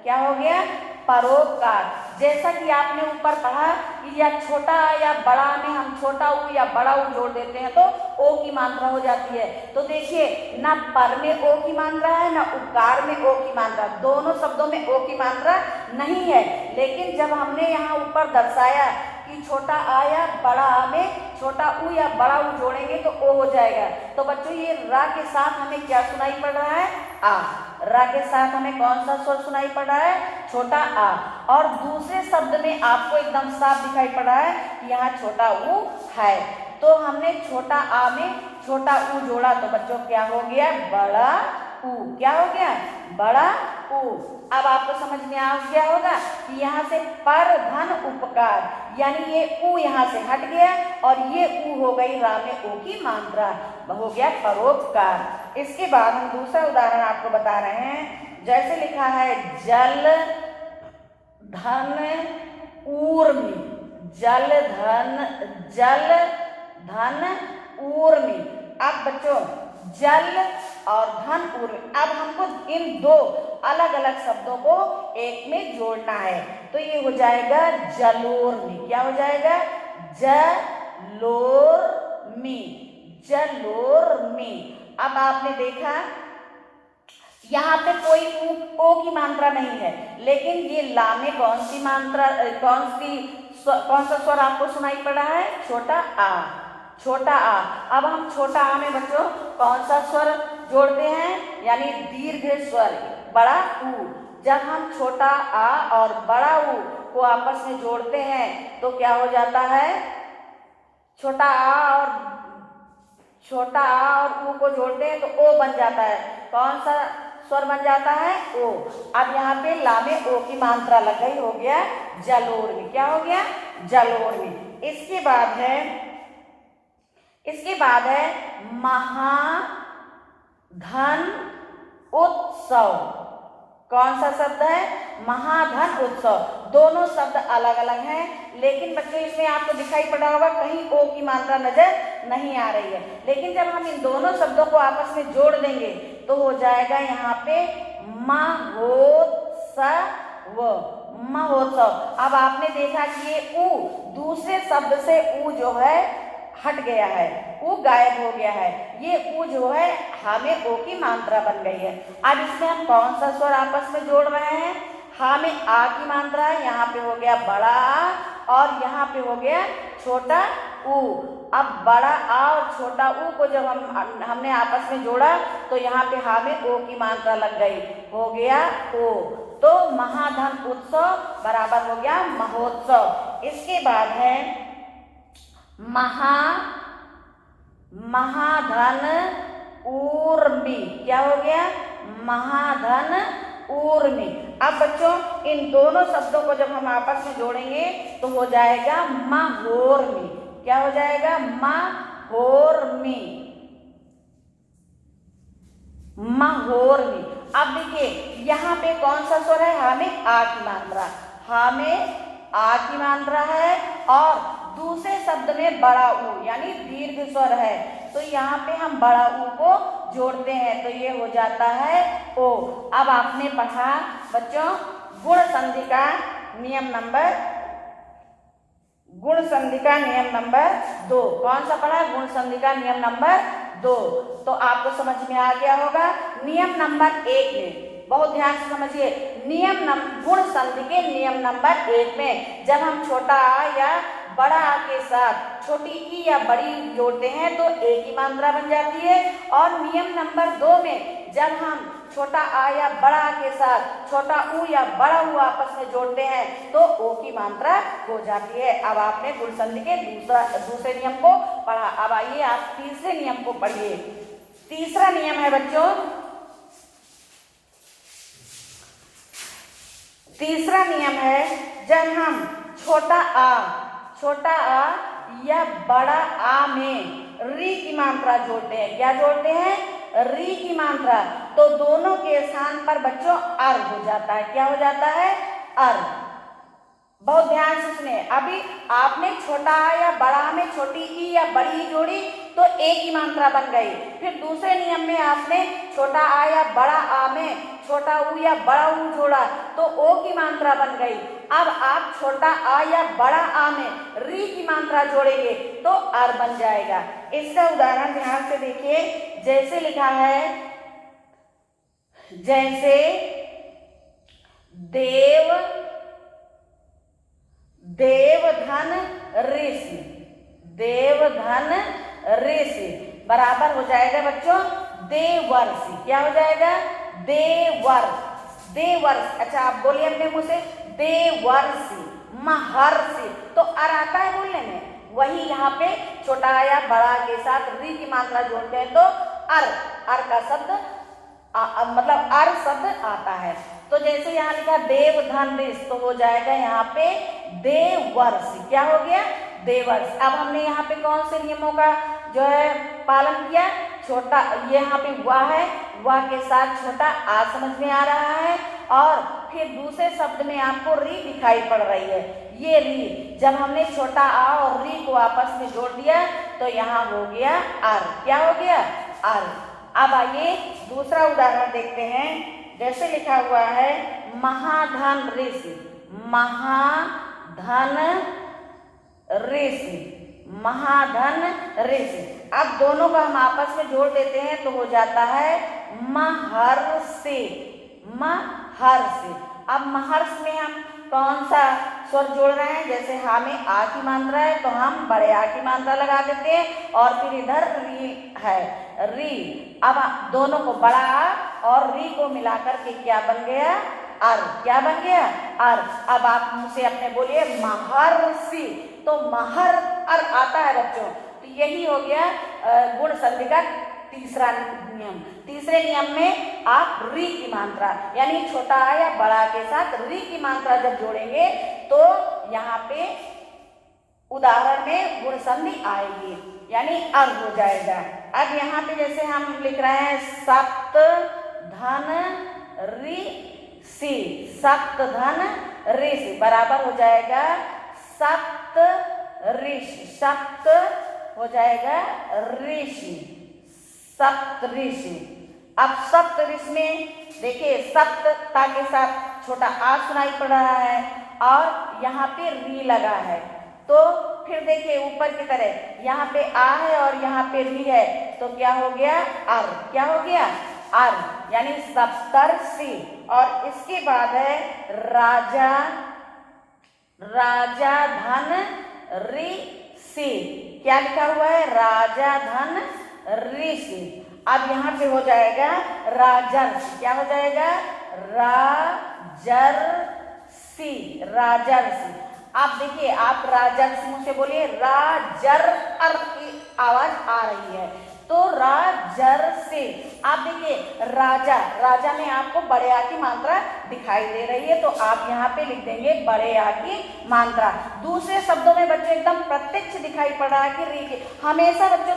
क्या हो गया, परोपकार। जैसा कि आपने ऊपर पढ़ा कि या छोटा या बड़ा में हम छोटा ऊ या बड़ा ऊ जोड़ देते हैं तो ओ की मात्रा हो जाती है। तो देखिए ना पर में ओ की मात्रा है ना उपकार में ओ की मात्रा, दोनों शब्दों में ओ की मात्रा नहीं है। लेकिन जब हमने यहाँ ऊपर दर्शाया कि छोटा आ या बड़ा आ में छोटा ऊ या बड़ा ऊ जोड़ेंगे तो ओ हो जाएगा, तो बच्चों ये रा के साथ हमें क्या सुनाई पड़ रहा है, आ। रा के साथ हमें कौन सा स्वर सुनाई पड़ रहा है, छोटा आ। और दूसरे शब्द में आपको एकदम साफ दिखाई पड़ रहा है कि यहाँ छोटा ऊ है, तो हमने छोटा आ में छोटा ऊ जोड़ा तो बच्चों क्या हो गया, बड़ा ऊ। क्या हो गया, बड़ा ऊ। अब आपको समझ में आ गया होगा कि यहाँ से पर धन उपकार, यानी ये ऊ यहाँ से हट गया और ये ऊ हो गई रा में ओ की मात्रा, हो गया परोपकार। इसके बाद हम दूसरा उदाहरण आपको बता रहे हैं, जैसे लिखा है जल धन ऊर्मी, जल धन ऊर्मी। अब बच्चों जल और धन ऊर्मी, अब हमको इन दो अलग अलग शब्दों को एक में जोड़ना है, तो ये हो जाएगा जलोर्मी। क्या हो जाएगा, जलोर्मी, जलोर्मी। अब आपने देखा यहाँ पे कोई ओ की मात्रा नहीं है, लेकिन ये ला में कौन सी मात्रा, कौन सा स्वर आपको सुनाई पड़ रहा है, छोटा आ, छोटा आ। अब हम छोटा आ में बच्चों कौन सा स्वर जोड़ते हैं, यानी दीर्घ स्वर, बड़ा ऊ। जब हम छोटा आ और बड़ा ऊ को आपस में जोड़ते हैं तो क्या हो जाता है, छोटा आ और ऊ को जोड़ते हैं तो ओ बन जाता है। कौन सा स्वर बन जाता है, ओ। अब यहाँ पे ला में ओ की मात्रा लग गई, हो गया जलोर्मी। क्या हो गया, जलोर्मी। इसके बाद है महाधन उत्सव। कौन सा शब्द है, महाधन उत्सव। दोनों शब्द अलग अलग हैं, लेकिन बच्चों इसमें आपको दिखाई पड़ा होगा कहीं ओ की मात्रा नजर नहीं आ रही है। लेकिन जब हम इन दोनों शब्दों को आपस में जोड़ देंगे तो हो जाएगा यहाँ पे महोत्सव। अब आपने देखा कि ये ऊ दूसरे शब्द से ऊ जो है हट गया है, ऊ गायब हो गया है। ये ऊ जो है हमें ओ की मात्रा बन गई है। अब इसमें हम कौन सा स्वर आपस में जोड़ रहे हैं, हमें आ की मात्रा है, यहाँ पे हो गया बड़ा आ और यहाँ पे हो गया छोटा ऊ। अब बड़ा आ और छोटा ऊ को जब हमने आपस में जोड़ा तो यहाँ पे हमें ओ की मात्रा लग गई, हो गया ओ। तो महाधन उत्सव बराबर हो गया महोत्सव। इसके बाद है महाधन ऊर्मी। क्या हो गया, महाधन ऊर्मी। अब बच्चों इन दोनों शब्दों को जब हम आपस में जोड़ेंगे तो हो जाएगा महोर्मी। क्या हो जाएगा, महोर्मी। महोर्मी। अब देखिए यहाँ पे कौन सा स्वर है, हमें आ की मात्रा, हमें आ की मात्रा है और दूसरे शब्द में बड़ा ऊ यानी दीर्घ स्वर है, तो यहाँ पे हम बड़ा ऊ को जोड़ते हैं तो ये हो जाता है ओ। अब आपने पढ़ा बच्चों गुण संधि का नियम नंबर 2। कौन सा पढ़ा, गुण संधि का नियम नंबर 2। तो आपको समझ में आ गया होगा। नियम नंबर 1 में बहुत ध्यान से समझिए, गुण संधि के नियम नंबर 1 में जब हम छोटा आ या बड़ा आ के साथ छोटी ई या बड़ी जोड़ते हैं तो ए की मात्रा बन जाती है। और नियम नंबर 2 में जब हम छोटा आ या बड़ा आ के साथ छोटा ऊ या बड़ा ऊ आपस में जोड़ते हैं तो ओ की मात्रा हो जाती है। अब आपने गुण संधि के दूसरे नियम को पढ़ा। अब आइए आप तीसरे नियम को पढ़िए। तीसरा नियम है बच्चों, तीसरा नियम है जब हम छोटा आ या बड़ा आ में री की मात्रा जोड़ते हैं। क्या जोड़ते हैं, री की मात्रा, तो दोनों के स्थान पर बच्चों अर हो जाता है। क्या हो जाता है, अर। बहुत ध्यान से सुने। अभी आपने छोटा आ या बड़ा में छोटी ई या बड़ी ई जोड़ी तो ए की मात्रा बन गई। फिर दूसरे नियम में आपने छोटा आ या बड़ा आ में छोटा ऊ या बड़ा ऊ जोड़ा तो ओ की मात्रा बन गई। अब आप छोटा आ या बड़ा आ में री की मात्रा जोड़ेंगे तो अर बन जाएगा। इसका उदाहरण ध्यान से देखिए। जैसे लिखा है, जैसे देवधन ऋषि बराबर हो जाएगा बच्चों देवर्षि। क्या हो जाएगा, देवर्ष। अच्छा आप बोलिए अपने मुंह से देवर्षि, महर्षि। तो अर आता है बोलने में, वही यहाँ पे छोटा या बड़ा के साथ री की मात्रा जोड़ते हैं तो अर का शब्द मतलब अर शब्द आता है। तो जैसे यहाँ लिखा देवधन ऋषि तो हो जाएगा यहाँ पे देवर्षि। क्या हो गया, देवर्ष। अब हमने यहाँ पे कौन से नियमों का जो है पालन किया, छोटा ये यहाँ पे वाह है, वाह के साथ छोटा आ समझ में आ रहा है और फिर दूसरे शब्द में आपको री दिखाई पड़ रही है। ये री जब हमने छोटा आ और री को आपस में जोड़ दिया तो यहाँ हो गया अर। क्या हो गया, अर। अब आइए दूसरा उदाहरण देखते हैं। जैसे लिखा हुआ है महाधन ऋषि, महाधन ऋषि। अब दोनों का हम आपस में जोड़ देते हैं तो हो जाता है महर्षि। अब महर्ष में हम कौन सा स्वर जोड़ रहे हैं, जैसे हा में आ की मात्रा है तो हम बड़े आ की मात्रा लगा देते हैं और फिर इधर री है, री। अब दोनों को बड़ा आ और री को मिलाकर के क्या बन गया, अर, क्या बन गया? अर। अब आप मुझसे अपने बोलिए महर्षि, तो महर अर आता है बच्चों। तो यही हो गया गुण संधि का तीसरा नियम। तीसरे नियम में आप री की मात्रा यानी छोटा आ या बड़ा के साथ री की मात्रा जब जोड़ेंगे तो यहाँ पे उदाहरण में गुण संधि आएगी यानी अर हो जाएगा। अब यहाँ पे जैसे हम लिख रहे हैं सप्त धन रि सी, सप्त धन ऋषि बराबर हो जाएगा सप्त ऋषि, सप्त हो जाएगा ऋषि, सप्त ऋषि। अब सप्त ऋषि में देखिए सप्त ता के साथ छोटा आ सुनाई पड़ रहा है और यहाँ पे री लगा है, तो फिर देखिए ऊपर की तरह यहाँ पे आ है और यहाँ पे री है, तो क्या हो गया? अर। क्या हो गया? अर, यानी सप्तर्षि। और इसके बाद है राजा, राजा धन ऋषि, क्या लिखा हुआ है? राजा धन ऋषि। अब यहाँ पे हो जाएगा राजर्षि, क्या हो जाएगा? राजर्षि, राजर्षि। आप देखिए आप राजर्षि मुंह से बोलिए राजर अर की आवाज आ रही है, तो राजर्षि। आप देखिए राजा, राजा में आपको बड़े आ की मात्रा दिखाई दे रही है, तो आप यहाँ पे लिख देंगे बड़े आ की मात्रा। दूसरे शब्दों में बच्चों एकदम प्रत्यक्ष दिखाई पड़ रहा है कि री के, हमेशा बच्चों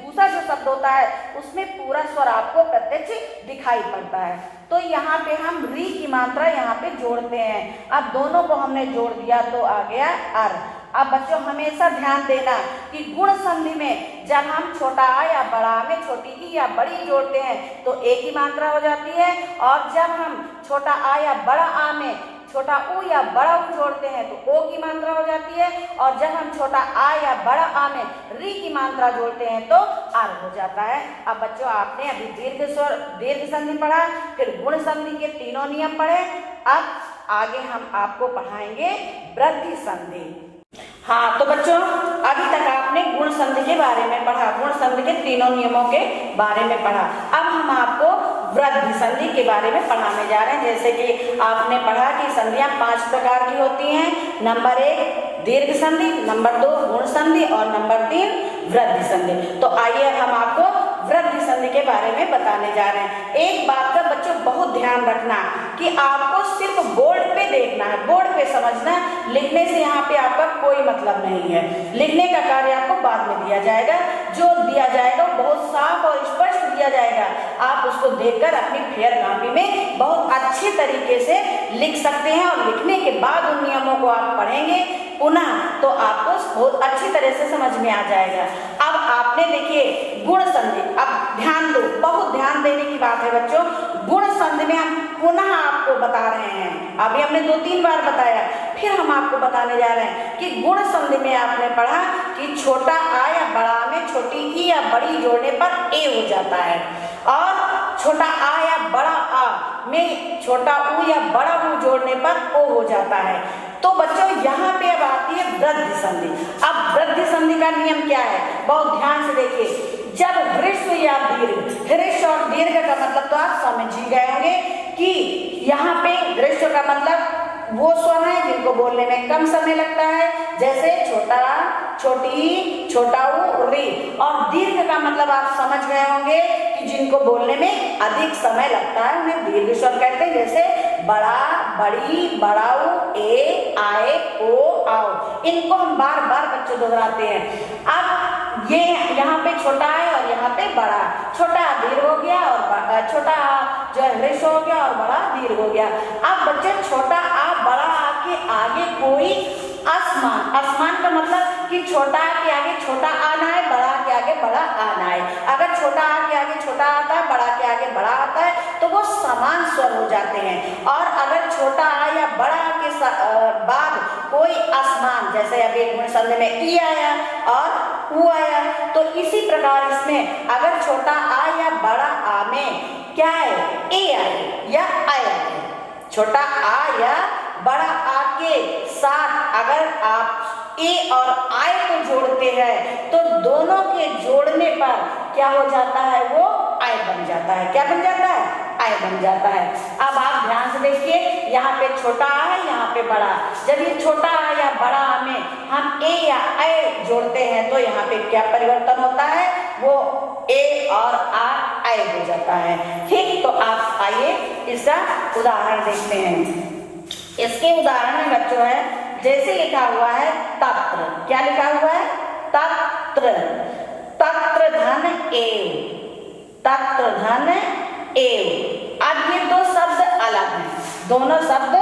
दूसरा जो शब्द होता है उसमें पूरा स्वर आपको प्रत्यक्ष दिखाई पड़ता है। तो यहाँ पे हम री की मात्रा यहाँ पे जोड़ते हैं। अब दोनों को हमने जोड़ दिया तो आ गया अर। अब बच्चों हमेशा ध्यान देना कि गुण संधि में जब हम छोटा आ या बड़ा आ में छोटी ई या बड़ी जोड़ते हैं तो ए की मात्रा हो जाती है, और जब हम छोटा आ या बड़ा आ में छोटा ऊ या बड़ा ऊ जोड़ते हैं तो ओ की मात्रा हो जाती है, और जब हम छोटा आ या बड़ा आ में री की मात्रा जोड़ते हैं तो आर हो जाता है। अब बच्चों आपने अभी दीर्घ संधि पढ़ा, फिर गुण संधि के तीनों नियम पढ़े। अब आगे हम आपको पढ़ाएंगे वृद्धि संधि। हाँ तो बच्चों अभी तक आपने गुण संधि के बारे में पढ़ा, गुण संधि के तीनों नियमों के बारे में पढ़ा। अब हम आपको वृद्धि संधि के बारे में पढ़ाने जा रहे हैं। जैसे कि आपने पढ़ा कि संधियां 5 प्रकार की होती हैं। नंबर 1 दीर्घ संधि, नंबर 2 गुण संधि और नंबर 3 वृद्धि संधि। तो आइए हम आपको वृद्धि संधि के बारे में बताने जा रहे हैं। एक बात का बच्चों बहुत ध्यान रखना कि आपको सिर्फ बोर्ड पे देखना है, बोर्ड पे समझना, लिखने से यहाँ पे आपका कोई मतलब नहीं है। लिखने का कार्य आपको बाद में दिया जाएगा, जो दिया जाएगा वो बहुत साफ और स्पष्ट दिया जाएगा। आप उसको देखकर अपनी फेयर कॉपी में बहुत अच्छे तरीके से लिख सकते हैं, और लिखने के बाद उन नियमों को आप पढ़ेंगे पुनः तो आपको बहुत अच्छी तरह से समझ में आ जाएगा। अब आपने देखिए गुण संधि, अब ध्यान दो, बहुत ध्यान देने की बात है बच्चों। गुण संधि में हम पुनः आपको बता रहे हैं, अभी हमने 2-3 बार बताया, फिर हम आपको बताने जा रहे हैं कि गुण संधि में आपने पढ़ा कि छोटा आ या बड़ा में छोटी ई या बड़ी जोड़ने पर ए हो जाता है, और छोटा आ या बड़ा आ में छोटा ऊ या बड़ा ऊ जोड़ने पर ओ हो जाता है। तो बच्चों यहाँ पे अब आती है वृद्धि संधि। अब वृद्धि संधि का नियम क्या है, बहुत ध्यान से देखिए। जब ह्रस्व या दीर्घ, ह्रस्व और दीर्घ का मतलब तो आप समझ ही गए होंगे कि यहाँ पे ह्रस्व का मतलब वो स्वर है जिनको बोलने में कम समय लगता है, जैसे छोटा, छोटी, छोटा ऊ, री। और दीर्घ का मतलब आप समझ गए होंगे कि जिनको बोलने में अधिक समय लगता है उन्हें दीर्घ स्वर कहते हैं, जैसे बड़ा, बड़ी, बड़ाऊ, ए, आए, ओ, आओ। इनको हम बार बार बच्चों दोहराते हैं। अब ये यहाँ पे छोटा है और यहाँ पे बड़ा, छोटा दीर्घ हो गया और छोटा जो है ह्रस्व हो गया और बड़ा दीर्घ हो गया। अब बच्चे छोटा आ बड़ा आ के आगे कोई असमान, असमान का मतलब कि छोटा आ के आगे छोटा आना है, बड़ा के आगे बड़ा आना है। अगर छोटा आ के आगे छोटा आता है, बड़ा के आगे बड़ा आता है तो वो समान स्वर हो जाते हैं। और अगर छोटा आ या बड़ा के बाद कोई असमान, जैसे अभी गुण संधि में ई आया और ऊ आया, तो इसी प्रकार इसमें अगर छोटा आ या बड़ा आ में क्या है, ए आए या आए आए, छोटा आ या बड़ा आ के साथ अगर आप ए और आय को जोड़ते हैं तो दोनों के जोड़ने पर क्या हो जाता है, वो आय बन जाता है। क्या बन जाता है, आय बन जाता है। अब आप ध्यान से देखिए, यहाँ पे छोटा आ है, यहाँ पे बड़ा। जब ये छोटा आ या बड़ा आ में हम ए या ऐ जोड़ते हैं तो यहाँ पे क्या परिवर्तन होता है, वो ए और आ ऐ हो जाता है। ठीक, तो आप आइए इसका उदाहरण देखते हैं। इसके उदाहरण में बच्चों है, जैसे लिखा हुआ है तत्र। क्या लिखा हुआ है? तत्र। तत्र धन एव, तत्र धन एव। अब ये दो शब्द अलग हैं, दोनों शब्द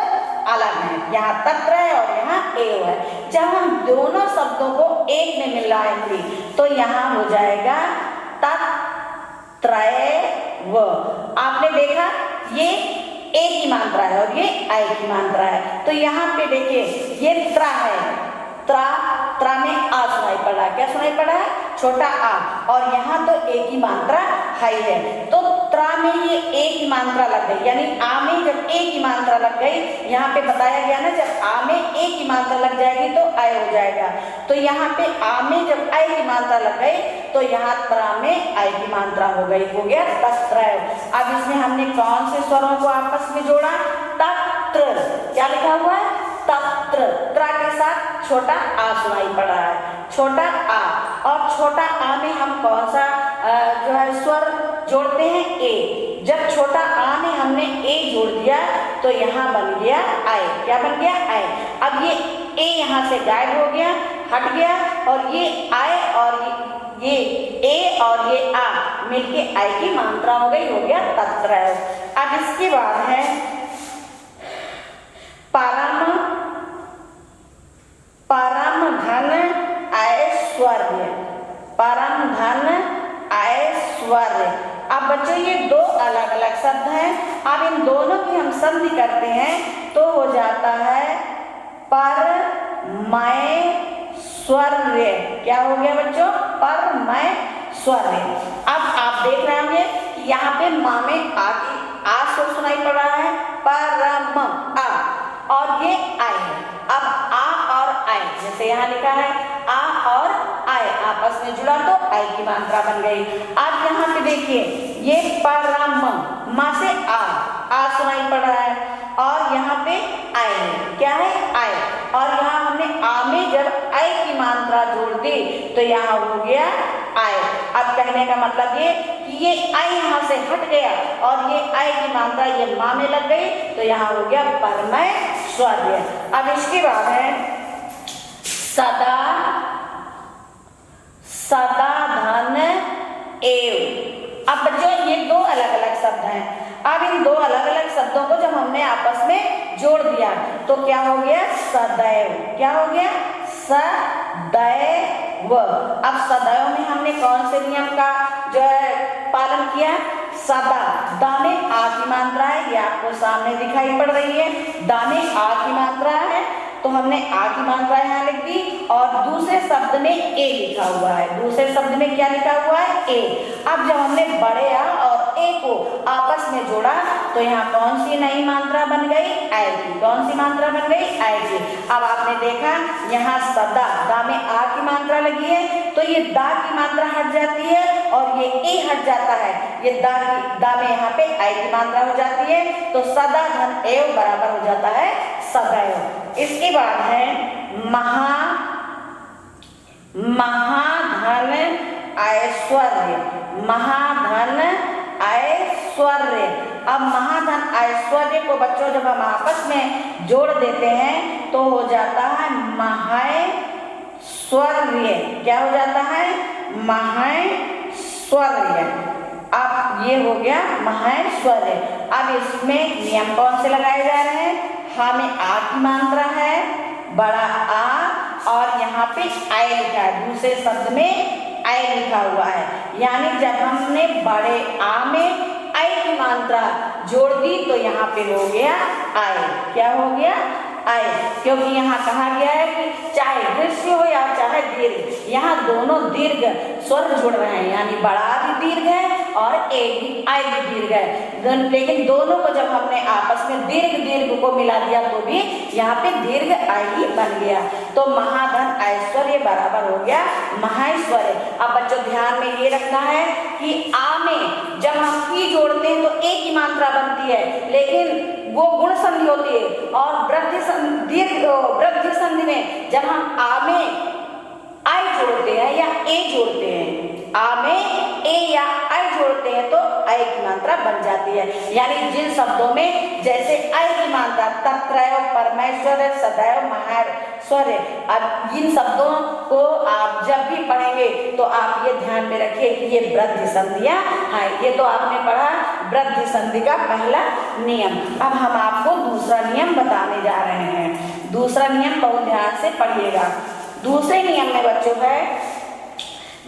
अलग हैं। यहाँ तत्र है और यहाँ एव है। जब हम दोनों शब्दों को एक में मिलाएंगे तो यहाँ हो जाएगा तत्रैव। आपने देखा ये ए की मात्रा है और ये आई की मात्रा है। तो यहाँ पे देखिए ये त्रा है, त्रा, त्रा में आ सुनाई पड़ा। क्या सुनाई पड़ा है? छोटा आ। और यहाँ तो ए की मात्रा हाई है, तो त्रा में ये ए की मात्रा लग गई, यानी आ में जब ए की मात्रा लग गई, यहाँ पे बताया गया ना, जब आ में ए की मात्रा लग जाएगी तो आय हो जाएगा। तो यहाँ पे आ में जब आई की मात्रा लग गई तो यहाँ त्रा में आई की मात्रा हो गई, हो गया तत्रैव। अब इसमें हमने कौन से स्वरों को आपस में जोड़ा? तत्र। क्या लिखा हुआ है? तत्र। त्रा के साथ छोटा आ सुनाई पड़ रहा है, छोटा आ। और छोटा आ में हम कौन सा जो है स्वर जोड़ते हैं? ए। जब छोटा आ में हमने ए जोड़ दिया तो यहाँ बन गया आय। क्या बन गया? आय। अब ये ए यहाँ से गायब हो गया, हट गया, और ये आय और ये ए और ये आ मिलके आय की मात्रा हो गई, हो गया तत्रैव। अब इसके बाद है परम, परम धन ऐश्वर्य, परम धन ऐश्वर्य। अब बच्चों ये दो अलग अलग शब्द हैं। अब इन दोनों की हम संधि करते हैं तो हो जाता है परमैश्वर्य। क्या हो गया बच्चों? परमैश्वर्य। अब आप देख रहे होंगे कि यहाँ पे माँ में आ की आ स्वर सुनाई पड़ रहा है, परम आ, और ये आय है। अब आ और आय, जैसे यहाँ लिखा है आ और आय आपस में जुड़ा तो आय की मात्रा बन गई। अब यहाँ पे देखिए ये परम, माँ से आ सुनाई पड़ रहा है, और यहाँ पे आय है। क्या है? आय। और यहाँ हमने आ में जब आय की मात्रा जोड़ दी तो यहाँ हो गया आय। अब कहने का मतलब ये कि ये आय यहाँ से हट गया और ये आय की मात्रा ये माँ में लग गई तो यहाँ हो गया परमैश्वर्य। अब इसके बाद है सदा, सदा धन एव। अब बच्चों ये दो अलग अलग शब्द हैं। अब इन दो अलग अलग शब्दों को जब हमने आपस में जोड़ दिया तो क्या हो गया? सदैव। क्या हो गया? सदैव। अब सदैव में हमने कौन से नियम का जो है पालन किया? सदा। दा में आ की मात्रा है, ये आपको सामने दिखाई पड़ रही है, दा में आ की मात्रा है, तो हमने आ की मात्रा यहाँ लिख दी, और दूसरे शब्द में ए लिखा हुआ है। दूसरे शब्द में क्या लिखा हुआ है? ए। अब जब हमने बड़े आ और ए को आपस में जोड़ा तो यहाँ कौन सी नई मात्रा बन गई? आय की। कौन सी मात्रा बन गई? आय की। अब आपने देखा यहाँ सदा, दा में आ की मात्रा लगी है तो ये दा की मात्रा हट जाती है और ये ए हट जाता है, ये दा में यहाँ पे आय की मात्रा हो जाती है, तो सदा धन एव बराबर हो जाता है सदैव। इसके बाद है महाधन ऐश्वर्य, महाधन ऐश्वर्य। अब महाधन ऐश्वर्य को बच्चों जब हम आपस में जोड़ देते हैं तो हो जाता है महैश्वर्य। क्या हो जाता है? महैश्वर्य। अब ये हो गया महैश्वर्य। अब इसमें नियम कौन से लगाए जा रहे हैं? हा में आ की मात्रा है, बड़ा आ, और यहाँ पे आय लिखा है, दूसरे शब्द में आय लिखा हुआ है, यानी जब हमने बड़े आ में आय की मात्रा जोड़ दी तो यहाँ पे हो गया आय। क्या हो गया? आय। क्योंकि यहाँ कहा गया है कि चाहे दृश्य हो या चाहे दीर्घ, यहाँ दोनों दीर्घ स्वर जुड़ रहे हैं, यानी बड़ा भी दीर्घ है और ए भी, आय भी दीर्घ है, लेकिन दोनों को जब हमने आपस में दीर्घ को मिला दिया तो भी यहाँ पे दीर्घ आय ही बन गया। तो महाधन ऐश्वर्य बराबर हो गया महेश्वर। अब बच्चों ध्यान में ये रखना है कि आ में जब हम ई जोड़ते हैं तो एक ही मात्रा बनती है, लेकिन वो गुण संधि होती है। और वृद्धि संधि में जब हम आ में आई जोड़ते हैं या ए जोड़ते हैं, आ में ए या आई जोड़ते हैं तो आई की मात्रा बन जाती है। यानी जिन शब्दों में जैसे आई की मात्रा तत्रैव परमेश्वर सदैव महेश्वर, अब इन शब्दों को आप जब भी पढ़ेंगे तो आप ये ध्यान में रखिए कि ये वृद्धि संधियां हैं। ये तो आपने पढ़ा वृद्धि संधि का पहला नियम। अब हम आपको दूसरा नियम बताने जा रहे हैं। दूसरा नियम बहुत ध्यान से पढ़िएगा। दूसरे नियम में बच्चों है,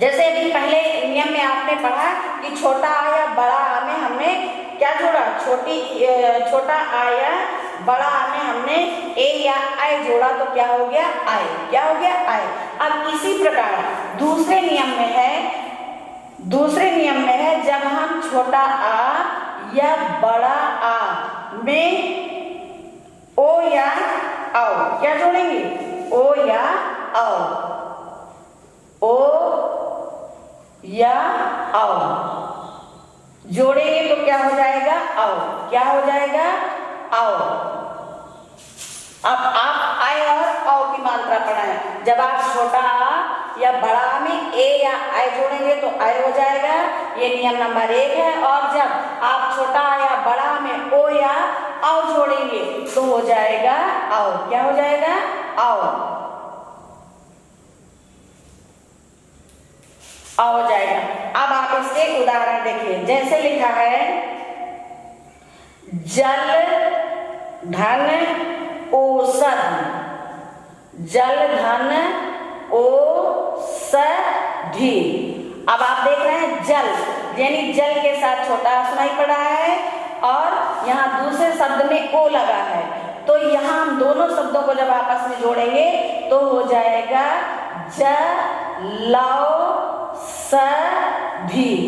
जैसे अभी पहले नियम में आपने पढ़ा कि छोटा आ या बड़ा आ में हमने क्या जोड़ा, छोटा आ या बड़ा आ में हमने ए या आई जोड़ा तो क्या हो गया आई, क्या हो गया आई। अब इसी प्रकार दूसरे नियम में है जब हम छोटा आ या बड़ा आ में ओ या आओ क्या जोड़ेंगे, ओ या आओ, ओ या आओ जोड़ेंगे तो क्या हो जाएगा आओ, क्या हो जाएगा आओ। अब आप आए और आओ की मात्रा पढ़ाएं। जब आप छोटा आ या बड़ा आ में ए या आई जोड़ेंगे तो आई हो जाएगा, ये नियम नंबर 1 है। और जब आप छोटा आ या बड़ा आ में ओ या आओ जोड़ेंगे तो हो जाएगा आओ, क्या हो जाएगा आओ, आओ जाएगा। अब आप इसके उदाहरण देखिए, जैसे लिखा है जल धन औषध, जल धन औषधि। अब आप देख रहे हैं जल यानी जल के साथ छोटा सुनाई पड़ा है और यहाँ दूसरे शब्द में ओ लगा है, तो यहाँ हम दोनों शब्दों को जब आपस में जोड़ेंगे तो हो जाएगा जलौषधि।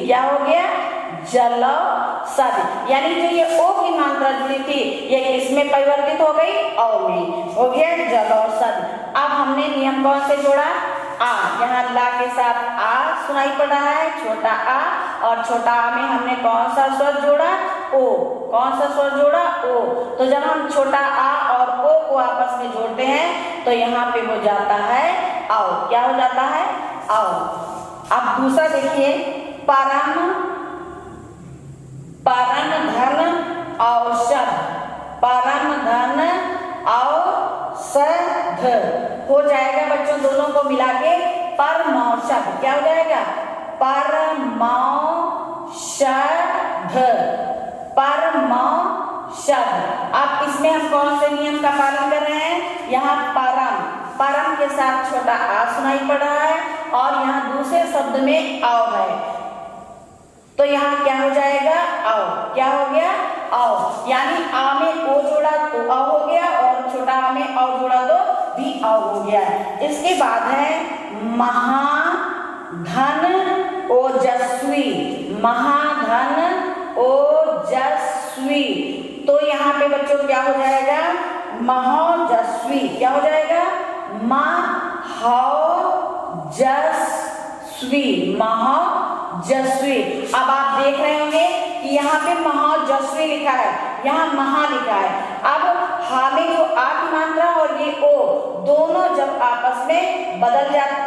क्या हो गया जलौषधि। यानी जो ये ओ की मात्रा जुड़ी थी ये किसमें परिवर्तित हो गई, औ में हो गया जलौषधि। अब हमने नियम कौन से जोड़ा, आ, यहाँ ला के साथ आ सुनाई पड़ रहा है छोटा आ, और छोटा आ में हमने कौन सा स्वर जोड़ा ओ, कौन सा स्वर जोड़ा ओ। तो जब हम छोटा आ और ओ को आपस में जोड़ते हैं तो यहाँ पे हो जाता है आओ, क्या हो जाता है आओ। अब दूसरा देखिए परम, परम धन औषध, परम धन औषध हो जाएगा बच्चों, दोनों को मिला के परमौषध। क्या हो जाएगा परमौषध, परमौषध। अब इसमें हम कौन से नियम का पालन कर रहे हैं, यहाँ परम, परम के साथ छोटा आ सुनाई पड़ रहा है और यहाँ दूसरे शब्द में आओ है, तो यहाँ क्या हो जाएगा आओ, क्या हो गया आओ। यानी आ में ओ जोड़ा तो आओ हो गया और छोटा आ में आओ जोड़ा तो भी आओ हो गया। इसके बाद है महाधन ओजस्वी, महाधन ओजस्वी। तो यहाँ पे बच्चों क्या हो जाएगा महोजस्वी, क्या हो जाएगा महोजस्वी, महोजस्वी। अब आप देख रहे होंगे कि यहाँ पे महोजस्वी लिखा है, यहाँ महा लिखा है। अब हा में जो आ की मात्रा और ये ओ दोनों जब आपस में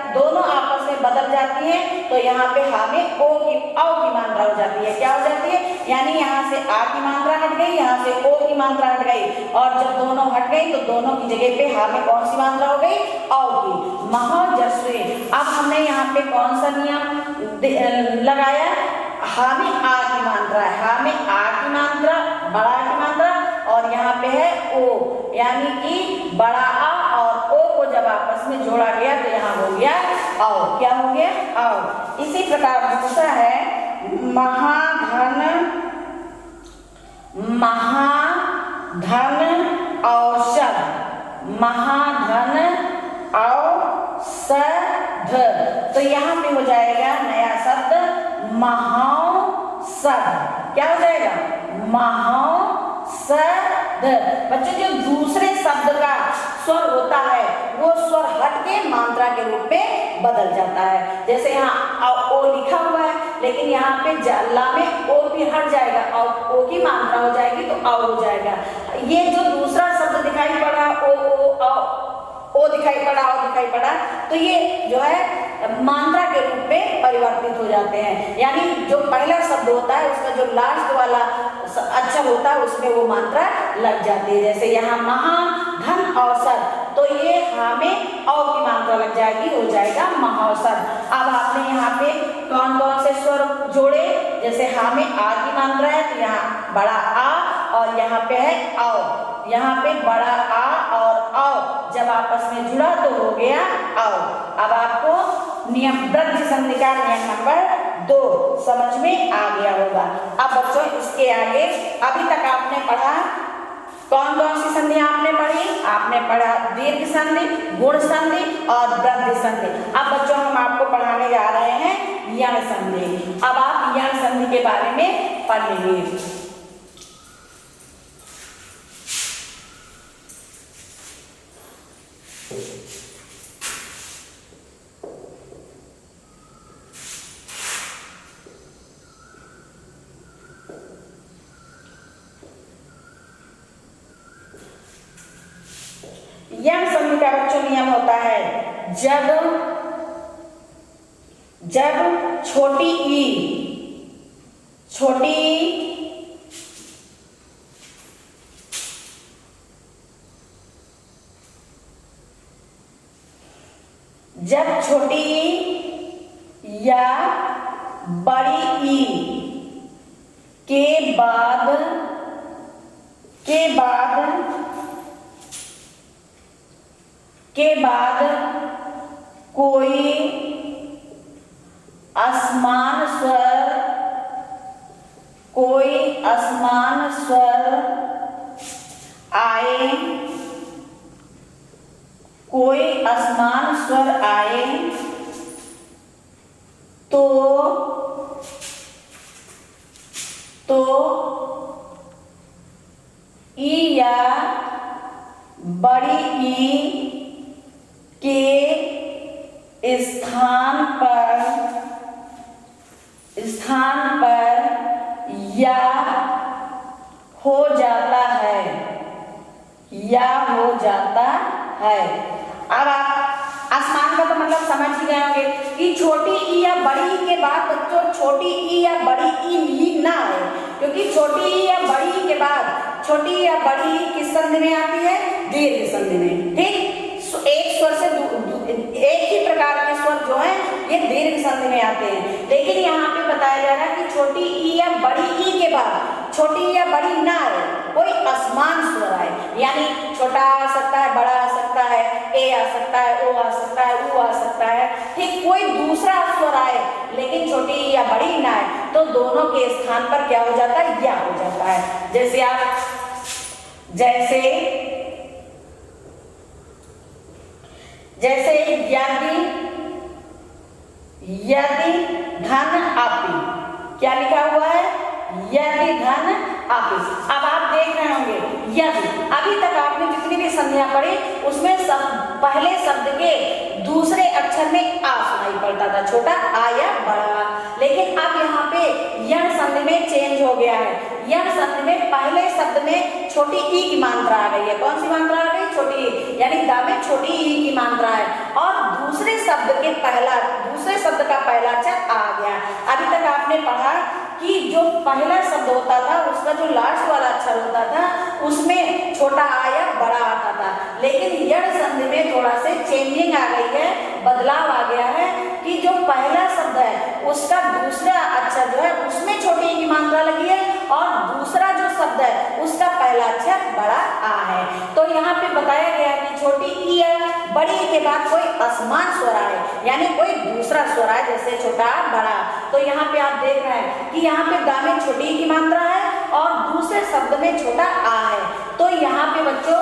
दोनों आपस में बदल जाती हैं तो यहाँ पे हा में ओ की औ की मात्रा हो जाती है, क्या हो जाती है। यानी यहाँ से आ की मात्रा हट गई, यहाँ से ओ की मात्रा हट गई और जब दोनों हट गई तो दोनों की जगह पे हा में कौन सी मात्रा हो गई औ की, महोजस्वी। अब हमने यहाँ पे कौन सा नियम लगाया, हा में आ की मात्रा है, हा में आ की मात्रा बड़ा की मात्रा और यहाँ पे है ओ, यानी कि बड़ा आ और ओ को जब आपस में जोड़ा गया तो यहाँ हो गया आओ, क्या हो गया आओ। इसी प्रकार दूसरा है महाधन, महाधन औषध, महाधन औषध। तो यहाँ पे हो जाएगा नया शब्द महौषध, क्या हो जाएगा महौषध। बच्चों जो दूसरे शब्द का स्वर होता है वो स्वर हट के मात्रा के रूप में बदल जाता है। जैसे यहाँ ओ लिखा हुआ है, लेकिन यहाँ पे ला में ओ भी हट जाएगा और ओ की मात्रा हो जाएगी तो औ हो जाएगा। ये जो दूसरा शब्द दिखाई पड़ा ओ दिखाई पड़ा, ओ दिखाई पड़ा, तो ये जो है मात्रा के रूप में परिवर्तित हो जाते हैं। यानी जो पहला शब्द होता है उसका जो लास्ट वाला अक्षर होता है उसमें वो मात्रा लग जाती है। जैसे यहाँ महा, धन, औसत, तो ये हा में औ की मात्रा लग जाएगी, हो जाएगा महाऔसत। अब आपने यहाँ पे कौन कौन से स्वर जोड़े, जैसे हा में आ की मात्रा है तो यहाँ बड़ा आ और यहाँ पे है औ, यहाँ पे बड़ा आ और औ जब आपस में जुड़ा तो हो गया औ। अब आपको नियम वृद्धि संधि का नियम नंबर 2 समझ में आ गया होगा। अब बच्चों इसके आगे अभी तक आपने पढ़ा कौन कौन सी संधि आपने पढ़ी, आपने पढ़ा दीर्घ संधि, गुण संधि और वृद्धि संधि। अब बच्चों हम आपको पढ़ाने जा रहे हैं यण संधि। अब आप यण संधि के बारे में पढ़ेंगे। यण संधि का बच्चों नियम होता है जब छोटी ई या बड़ी ई के बाद कोई असमान स्वर आए, तो ई या बड़ी ई के स्थान पर या हो जाता है। अब आप आसमान का तो मतलब समझ ही गए होंगे कि छोटी ई या बड़ी ई के बाद बच्चों छोटी ई या बड़ी ई ना आए, क्योंकि छोटी ई या बड़ी ई के बाद छोटी या बड़ी ई किस संधि में आती है, दीर्घ संधि में। ठीक, एक स्वर से एक ही प्रकार के स्वर जो है ये दीर्घ संधि में आते हैं। लेकिन यहाँ पे बताया जा रहा है कि छोटी ई या बड़ी ई के बाद छोटी या बड़ी ना आए, कोई असमान स्वर आए, यानी छोटा आ सकता है, बड़ा आ सकता है, ए आ सकता है, ओ आ सकता है, ऊ आ सकता है। ठीक, कोई दूसरा स्वर आए लेकिन छोटी या बड़ी ना आए तो दोनों के स्थान पर क्या हो जाता है, या हो जाता है। जैसे यदि धन आपी, क्या लिखा हुआ है, यदि धन आपी। अब आप देख रहे होंगे यदि, अभी तक आपने जितनी भी संधियां पढ़ी उसमें पहले शब्द के दूसरे अक्षर में आ सुनाई पड़ता था, छोटा आ या बड़ा। लेकिन अब यहाँ पे यण संधि में चेंज हो गया है। यण संधि में पहले शब्द में छोटी ई की मात्रा आ गई है। कौन सी मात्रा आ गई, छोटी ई, यानी द में छोटी ई की मात्रा है और दूसरे शब्द का पहला अक्षर आ गया। अभी तक आपने पढ़ा कि जो पहला शब्द होता था उसका जो लास्ट वाला अक्षर होता था उसमें छोटा आ या बड़ा आता था, लेकिन यण संधि में थोड़ा से चेंजिंग आ गई है, बदलाव आ गया है कि जो पहला शब्द है उसका दूसरा अक्षर जो है उसमें छोटी ई की मात्रा लगी है और दूसरा जो शब्द है उसका पहला अक्षर बड़ा आ है। तो यहाँ पे बताया गया कि छोटी ई या बड़ी ई के बाद कोई असमान स्वर आए, यानी कोई दूसरा स्वर आए, जैसे छोटा बड़ा। तो यहाँ पे आप देख रहे हैं कि यहाँ पे गा में छोटी ई की मात्रा है और दूसरे शब्द में छोटा आ है। तो यहाँ पे बच्चों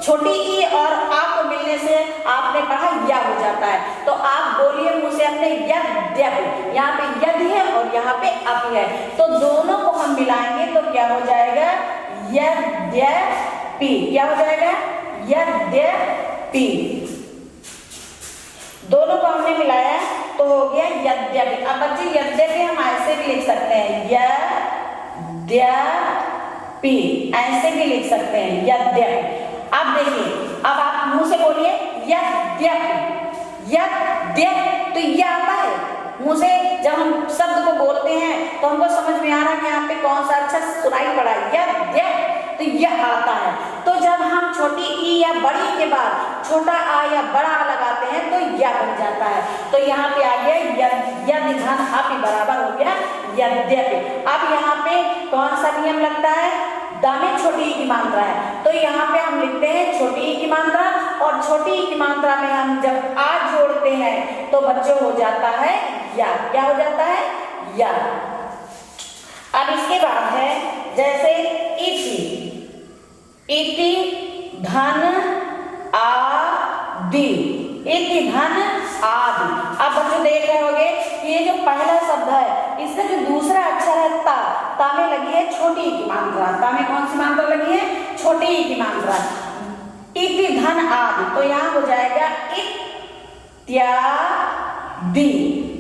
छोटी ई और आ को मिलने से आपने पढ़ा या हो जाता है। तो आप बोलिए मुंह से अपने यद्यपि, यहाँ पे यदि है और यहाँ पे अपि है, तो दोनों को हम मिलाएंगे तो क्या हो जाएगा, यद्यपि। क्या हो जाएगा, यद्यपि। दोनों को हमने मिलाया तो हो गया यद्यपि। अब बच्चे यद्यपि हम ऐसे भी लिख सकते हैं, यद्यपि, ऐसे भी लिख सकते हैं यद्यपि। अब देखिए, अब आप मुंह से बोलिए यद्यपि, यद्यपि, तो ये आता है मुंह से। जब हम शब्द को बोलते हैं तो हमको समझ में आ रहा है कि यहाँ पे कौन सा अक्षर सुनाई पड़ा, यद्यपि, तो यह आता है। तो जब हम छोटी ई या बड़ी के बाद छोटा आ या बड़ा आ लगाते हैं तो यह बन जाता है। तो यहाँ पे आ गया यदि धन आप बराबर हो गया यद्यपि। अब यहाँ पे कौन सा नियम लगता है, दामे छोटी ई की मात्रा है, तो यहाँ पे हम लिखते हैं छोटी ई की मात्रा, और छोटी ई की मात्रा में हम जब आ जोड़ते हैं तो बच्चों हो जाता है या। क्या हो जाता है, या। अब इसके बाद है जैसे इति, इति धन आदि, इति धन आदि। अब बच्चों देख रहे होंगे कि ये जो पहला शब्द है इसका जो दूसरा अक्षर है ता, ता में लगी है छोटी ई की मात्रा। ता में कौन सी मात्रा लगी है, छोटी ई की मात्रा। इति धन आदि, तो यहाँ हो जाएगा इत्यादि।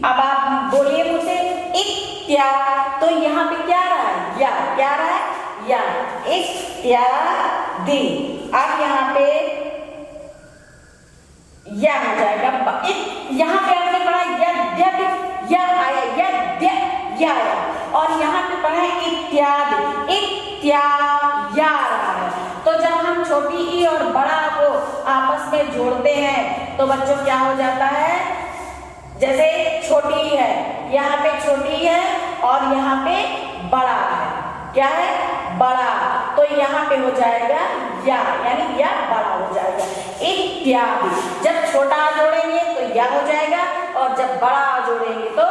अब आप बोलिए मुझसे इत्या, तो यहाँ पे क्या रहा है, या। क्या रहा है, या, इत्यादि। अब यहाँ पे या हो जाएगा, यहाँ पे आपने पढ़ा यद्यपि, या आया, यद्य, या आया, और यहाँ पे पढ़ा इत्यादि, इत्या, या रहा है। तो जब हम छोटी ई और बड़ा को आपस में जोड़ते हैं तो बच्चों क्या हो जाता है, जैसे छोटी है, यहाँ पे छोटी है और यहाँ पे बड़ा है, क्या है, बड़ा, तो यहाँ पे हो जाएगा या, यानी या बड़ा हो जाएगा। इत्यादि, जब छोटा आ जोड़ेंगे तो या हो जाएगा, और जब बड़ा आ जोड़ेंगे तो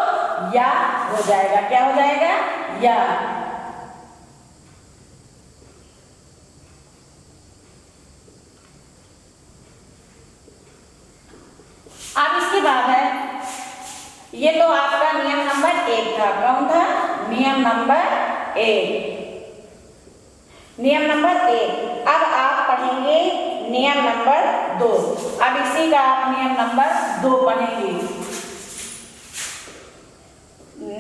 या हो जाएगा। क्या हो जाएगा, या। अब इसके बाद है, ये तो आपका नियम नंबर 1 था। कौन था, नियम नंबर 1। नियम नंबर 1। अब आप पढ़ेंगे नियम नंबर 2। अब इसी का आप नियम नंबर 2 पढ़ेंगे।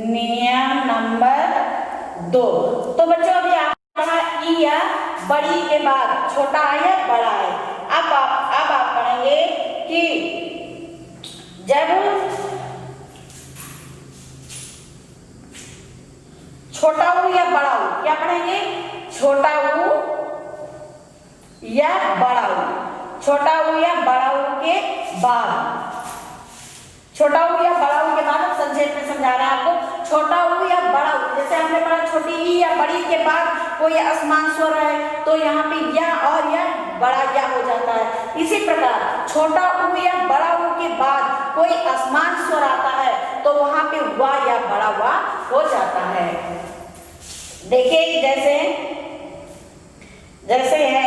नियम नंबर 2, तो बच्चों अभी आप पढ़ा ई या बड़ी के बाद छोटा आया बड़ा है। अब आप पढ़ेंगे कि जब छोटा ऊ या बड़ा ऊ, क्या पढ़ेंगे, छोटा ऊ या बड़ा ऊ, छोटा ऊ या बड़ा ऊ के बाद, छोटा ऊ या बड़ा ऊ के बाद हम संक्षेप में समझा रहे हैं आपको। छोटा ऊ या बड़ा ऊ, जैसे हमने पढ़ा छोटी ई या बड़ी के बाद कोई असमान स्वर है तो यहाँ पे या और या बड़ा या हो जाता है। इसी प्रकार छोटा ऊ या बड़ा ऊ के बाद कोई असमान स्वर आता है तो वहां पे वा या बड़ा वा हो जाता है। देखिए जैसे है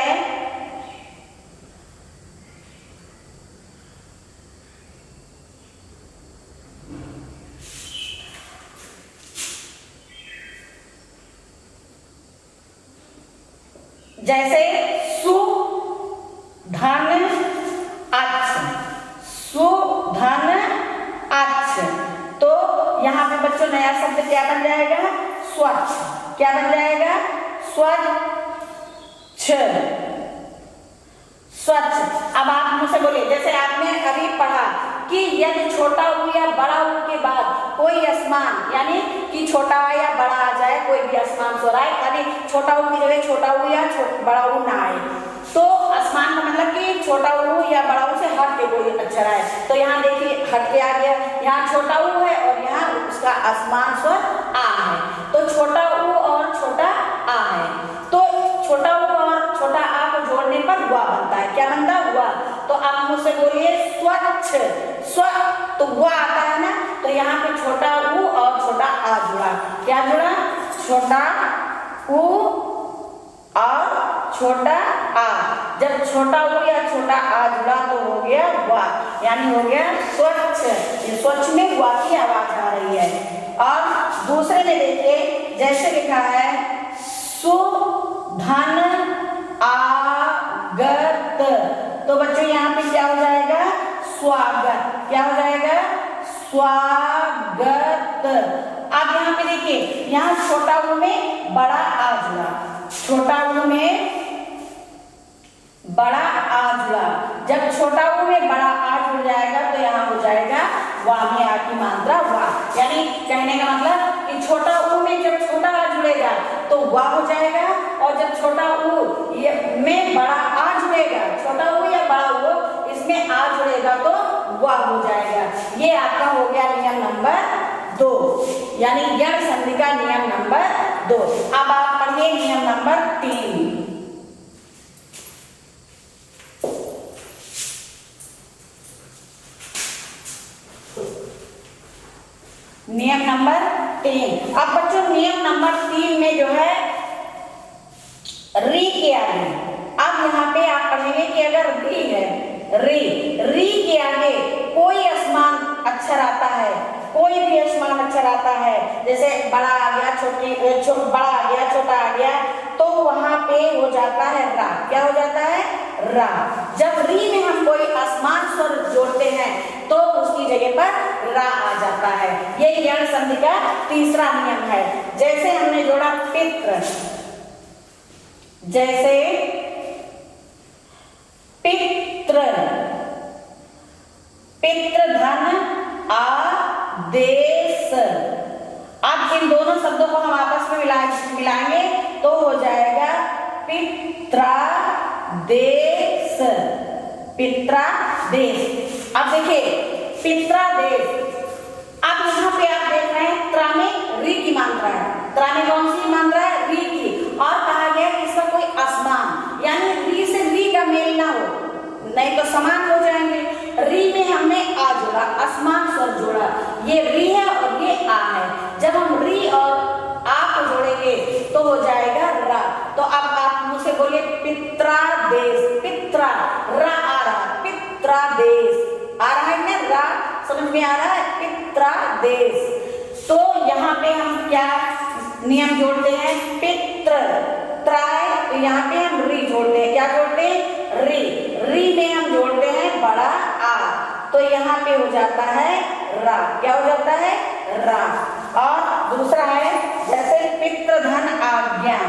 जैसे सु धन अच्छ, सु धन अच्छ, तो यहाँ पे बच्चों नया शब्द क्या बन जाएगा, स्वच्छ। क्या बन जाएगा, स्वच्छ, स्वच्छ। अब आप मुझसे बोलिए, जैसे आपने अभी पढ़ा कि यदि छोटा ऊ या बड़ा ऊ के बाद कोई असमान, यानी कि छोटा या बड़ा आ जाए, कोई भी असमान स्वर आए, यानी छोटा ऊ की जगह छोटा ऊ या बड़ा ऊ ना आए, तो असमान का मतलब कि छोटा ऊ या बड़ा ऊ से हट के कोई अक्षर आए। तो यहाँ देखिए हट के आ गया, यहाँ छोटा ऊ है और यहाँ उसका असमान स्वर आ है, तो छोटा ऊ और छोटा आ है, तो छोटा ऊ और छोटा आ को जोड़ने पर हुआ बनता है। क्या बनता है, हुआ। तो आप मुझसे बोलिए स्वच्छ, स्व, तो हुआ आता है ना, तो यहाँ पे छोटा ऊ और छोटा आ जुड़ा। क्या जुड़ा, छोटा ऊ और छोटा आ। जब छोटा ऊ या छोटा आ जुड़ा तो हो गया वा, यानी हो गया स्वच्छ। ये स्वच्छ में वा की आवाज आ रही है। और दूसरे में देखिए जैसे लिखा है सु धन आगत, तो बच्चों यहाँ पे क्या हो जाएगा, स्वागत। क्या हो जाएगा, स्वागत। अब यहाँ पे देखिए, यहाँ छोटा ऊ में बड़ा आ जुड़ा, छोटा ऊ में बड़ा आ जुड़ा। जब छोटा ऊ में बड़ा आ जुड़ जाएगा तो यहाँ हो जाएगा वाह में आ की मात्रा वाह। यानी कहने का मतलब कि छोटा ऊ में जब छोटा आ जुड़ेगा तो वाह हो जाएगा, और जब छोटा ऊ में बड़ा आ जुड़ेगा, छोटा ऊ या बड़ा ऊ इसमें आ जुड़ेगा तो वाह हो जाएगा। ये आपका हो गया नियम नंबर 2, यानी यण संधि का नियम नंबर 2। अब आप पढ़िए नियम नंबर 3। नियम नंबर 3। अब बच्चों नियम नंबर 3 में जो है री के आगे, अब यहाँ पे आप पढ़ेंगे कि अगर री है, री के आगे कोई असमान अक्षर आता है, कोई भी असमान अक्षर आता है, जैसे बड़ा आ गया, बड़ा आ गया, छोटा आ गया, तो वहां पे हो जाता है रा। क्या हो जाता है? रा। जब री में हम कोई असमान स्वर जोड़ते हैं तो उसकी जगह पर रा आ जाता है। ये यण संधि का तीसरा नियम है। जैसे हमने जोड़ा पित्र, जैसे पित्र, पित्र धन आदेश। अब इन दोनों शब्दों को हम आपस में मिलाएंगे तो हो जाएगा पित्रादेश, पित्रादेश। अब देखिए पित्रादेश, अब यहाँ पे आप देख रहे हैं त्रा में री की मात्रा है, त्रा में कौन सी मात्रा है? री की। और कहा गया कि इसका कोई असमान, यानी री से री का मेल ना हो, नहीं तो समान हो जाएंगे। री में हमने आ जोड़ा, असमान स्वर जोड़ा, ये री है और ये आ है। जब हम री और आ को जोड़ेंगे तो हो जाएगा रा। तो अब आप मुझसे बोलिए पित्रादेश, पित्रा, रा आ रहा, पित्रादेश आ रहा है ना, रा समझ में आ रहा है, पित्रादेश। तो यहाँ पे हम क्या नियम जोड़ते हैं? पित्र, त्राय, तो यहाँ पे हम री जोड़ते हैं। क्या जोड़ते हैं? री। री में हम जोड़ते हैं बड़ा आ, तो यहाँ पे हो जाता है रा। क्या हो जाता है? रा। और दूसरा है जैसे पित्र धन आज्ञा,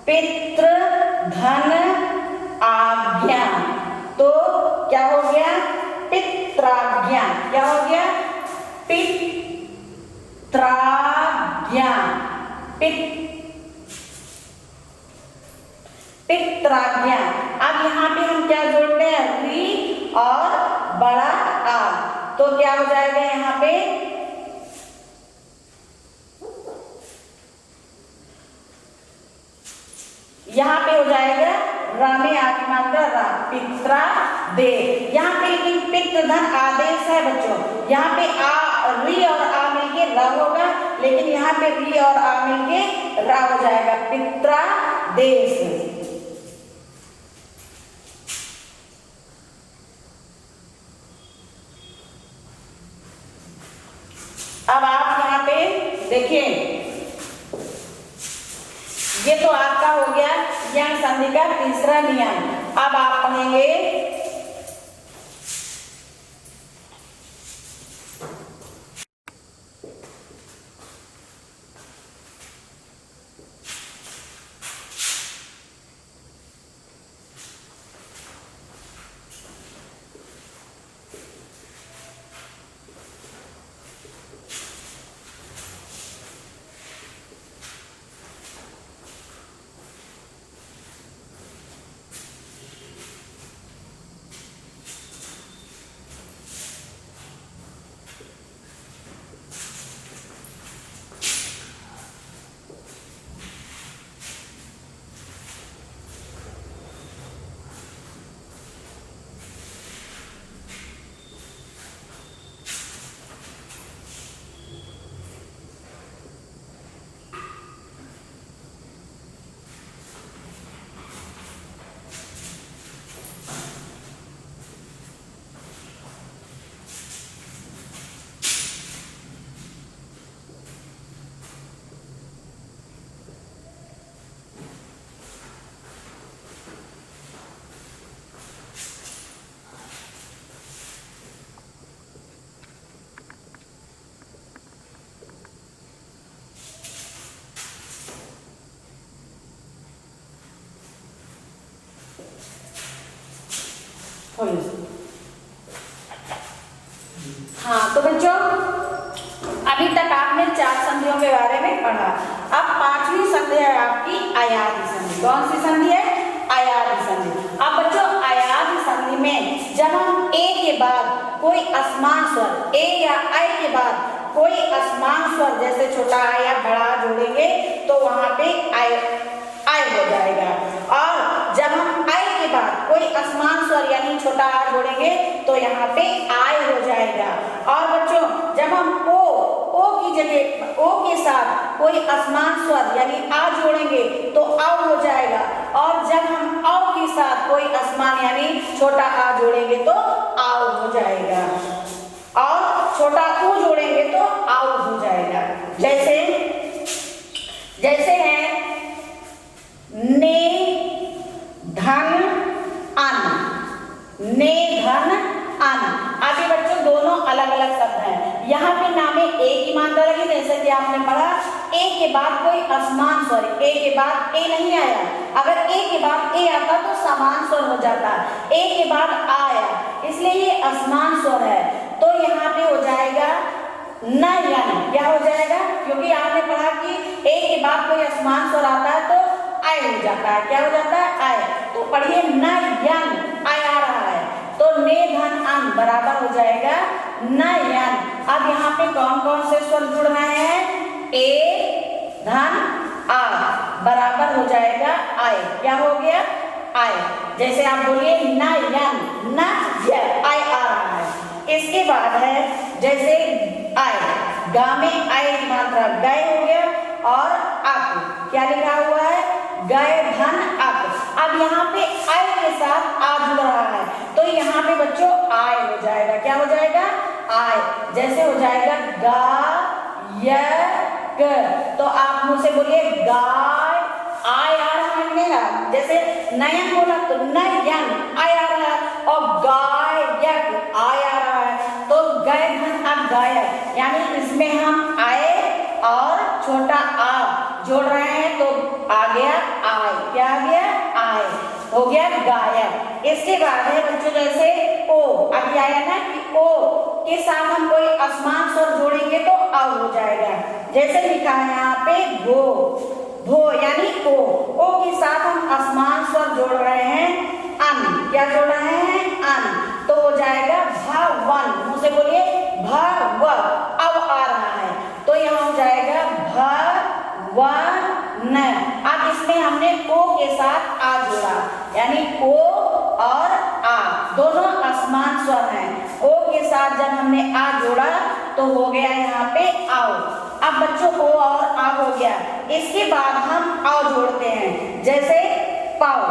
पित्र धन आज्ञा, तो क्या हो गया? पित्राज्ञा। क्या हो गया? पित्राज्ञा, पित्राज्ञा। अब यहाँ पे हम क्या जोड़ते हैं? री और बड़ा आ, तो क्या हो जाएगा यहाँ पे? यहाँ पे हो जाएगा रा में आ की मात्रा रा, पित्रा दे। यहाँ पे लेकिन पित्र धन आदेश है बच्चों, यहाँ पे आ, री और आ मिलके रा होगा, लेकिन यहाँ पे री और आ मिलके रा हो जाएगा, पित्रा देश। अब आप यहाँ पे देखिए, ये तो आपका हो गया यण संधि का तीसरा नियम। अब आप पढ़ेंगे हाँ, तो बच्चों अभी तक आपने 4 संधियों के बारे में पढ़ा। अब 5वीं संधि है आपकी अयादी संधि। कौन सी संधि है? अयादी संधि। अब बच्चों अयादी संधि में जब हम ए के बाद कोई असमान स्वर, ए या ऐ के बाद कोई असमान स्वर जैसे छोटा आ या बड़ा आ जोड़ेंगे तो वहां पे आय हो जाएगा। और जब हम आय के बाद कोई असमान स्वर यानी छोटा आ जोड़ेंगे तो यहाँ पे आय हो जाएगा। और बच्चों जब हम ओ की जगह ओ के साथ कोई असमान स्वर यानी आ जोड़ेंगे तो औ हो जाएगा। और जब हम औ के साथ कोई असमान यानी छोटा आ जोड़ेंगे तो आव हो जाएगा। और छोटा ऊ जोड़ेंगे तो आव हो जाएगा। जैसे है ने धन अन, ने धन अन। आगे बच्चों दोनों अलग अलग शब्द हैं। यहाँ पे ना में ए की मात्रा लगी, जैसे कि आपने पढ़ा ए के बाद कोई असमान स्वर, ए के बाद ए नहीं आया। अगर ए के बाद ए आता तो समान स्वर हो जाता, ए के बाद आ आया, इसलिए ये असमान स्वर है। तो यहाँ पे हो जाएगा न यन। क्या हो जाएगा? क्योंकि आपने पढ़ा कि ए के बाद कोई असमान स्वर आता है तो आय हो जाता है। क्या हो जाता है? आय। तो पढ़िए न यन, आय आ रहा है तो ने धन अन बराबर हो जाएगा न यन। अब यहाँ पे कौन कौन से स्वर जुड़ रहे हैं? ए धन आ बराबर हो जाएगा आय। क्या हो गया? आय। जैसे आप बोलिए न यन, न य, आय आ रहा है। इसके बाद है जैसे आय, गा में आय की मात्रा गए हो गया। और अप क्या लिखा हुआ है? गए धन अप। अब यहाँ पे आय के साथ आ जुड़ रहा है तो यहाँ पे बच्चों आय हो जाएगा। क्या हो जाएगा? आय। जैसे हो जाएगा गा य ग, तो आप मुझसे बोलिए गाय, आय आ रहा है मेरा। जैसे नयन बोला तो नयन आय आ रहा है और गाय यक आय आ रहा है। तो गए धन अब गाय, यानी इसमें हम आए और छोटा आ जोड़ रहे हैं तो आ गया आय। क्या आ गया? आय। हो गया गायक। इसके बाद है बच्चों जैसे ओ, अभी आया ना कि ओ के साथ हम कोई असमान स्वर जोड़ेंगे तो आ हो जाएगा। जैसे लिखा है यहाँ पे भो, भो यानी ओ के साथ हम असमान स्वर जोड़ रहे हैं अन। क्या जोड़ रहे हैं? अन। तो हो जाएगा भवन। मुझसे बोलिए भव, अब आ रहा है तो यहाँ हो जाएगा भवन। अब इसमें हमने ओ के साथ आ जोड़ा, यानी ओ और आ दोनों असमान स्वर हैं। ओ के साथ जब हमने आ जोड़ा तो हो गया यहाँ पे आओ। अब बच्चों ओ और आ हो गया। इसके बाद हम आओ जोड़ते हैं। जैसे पाओ,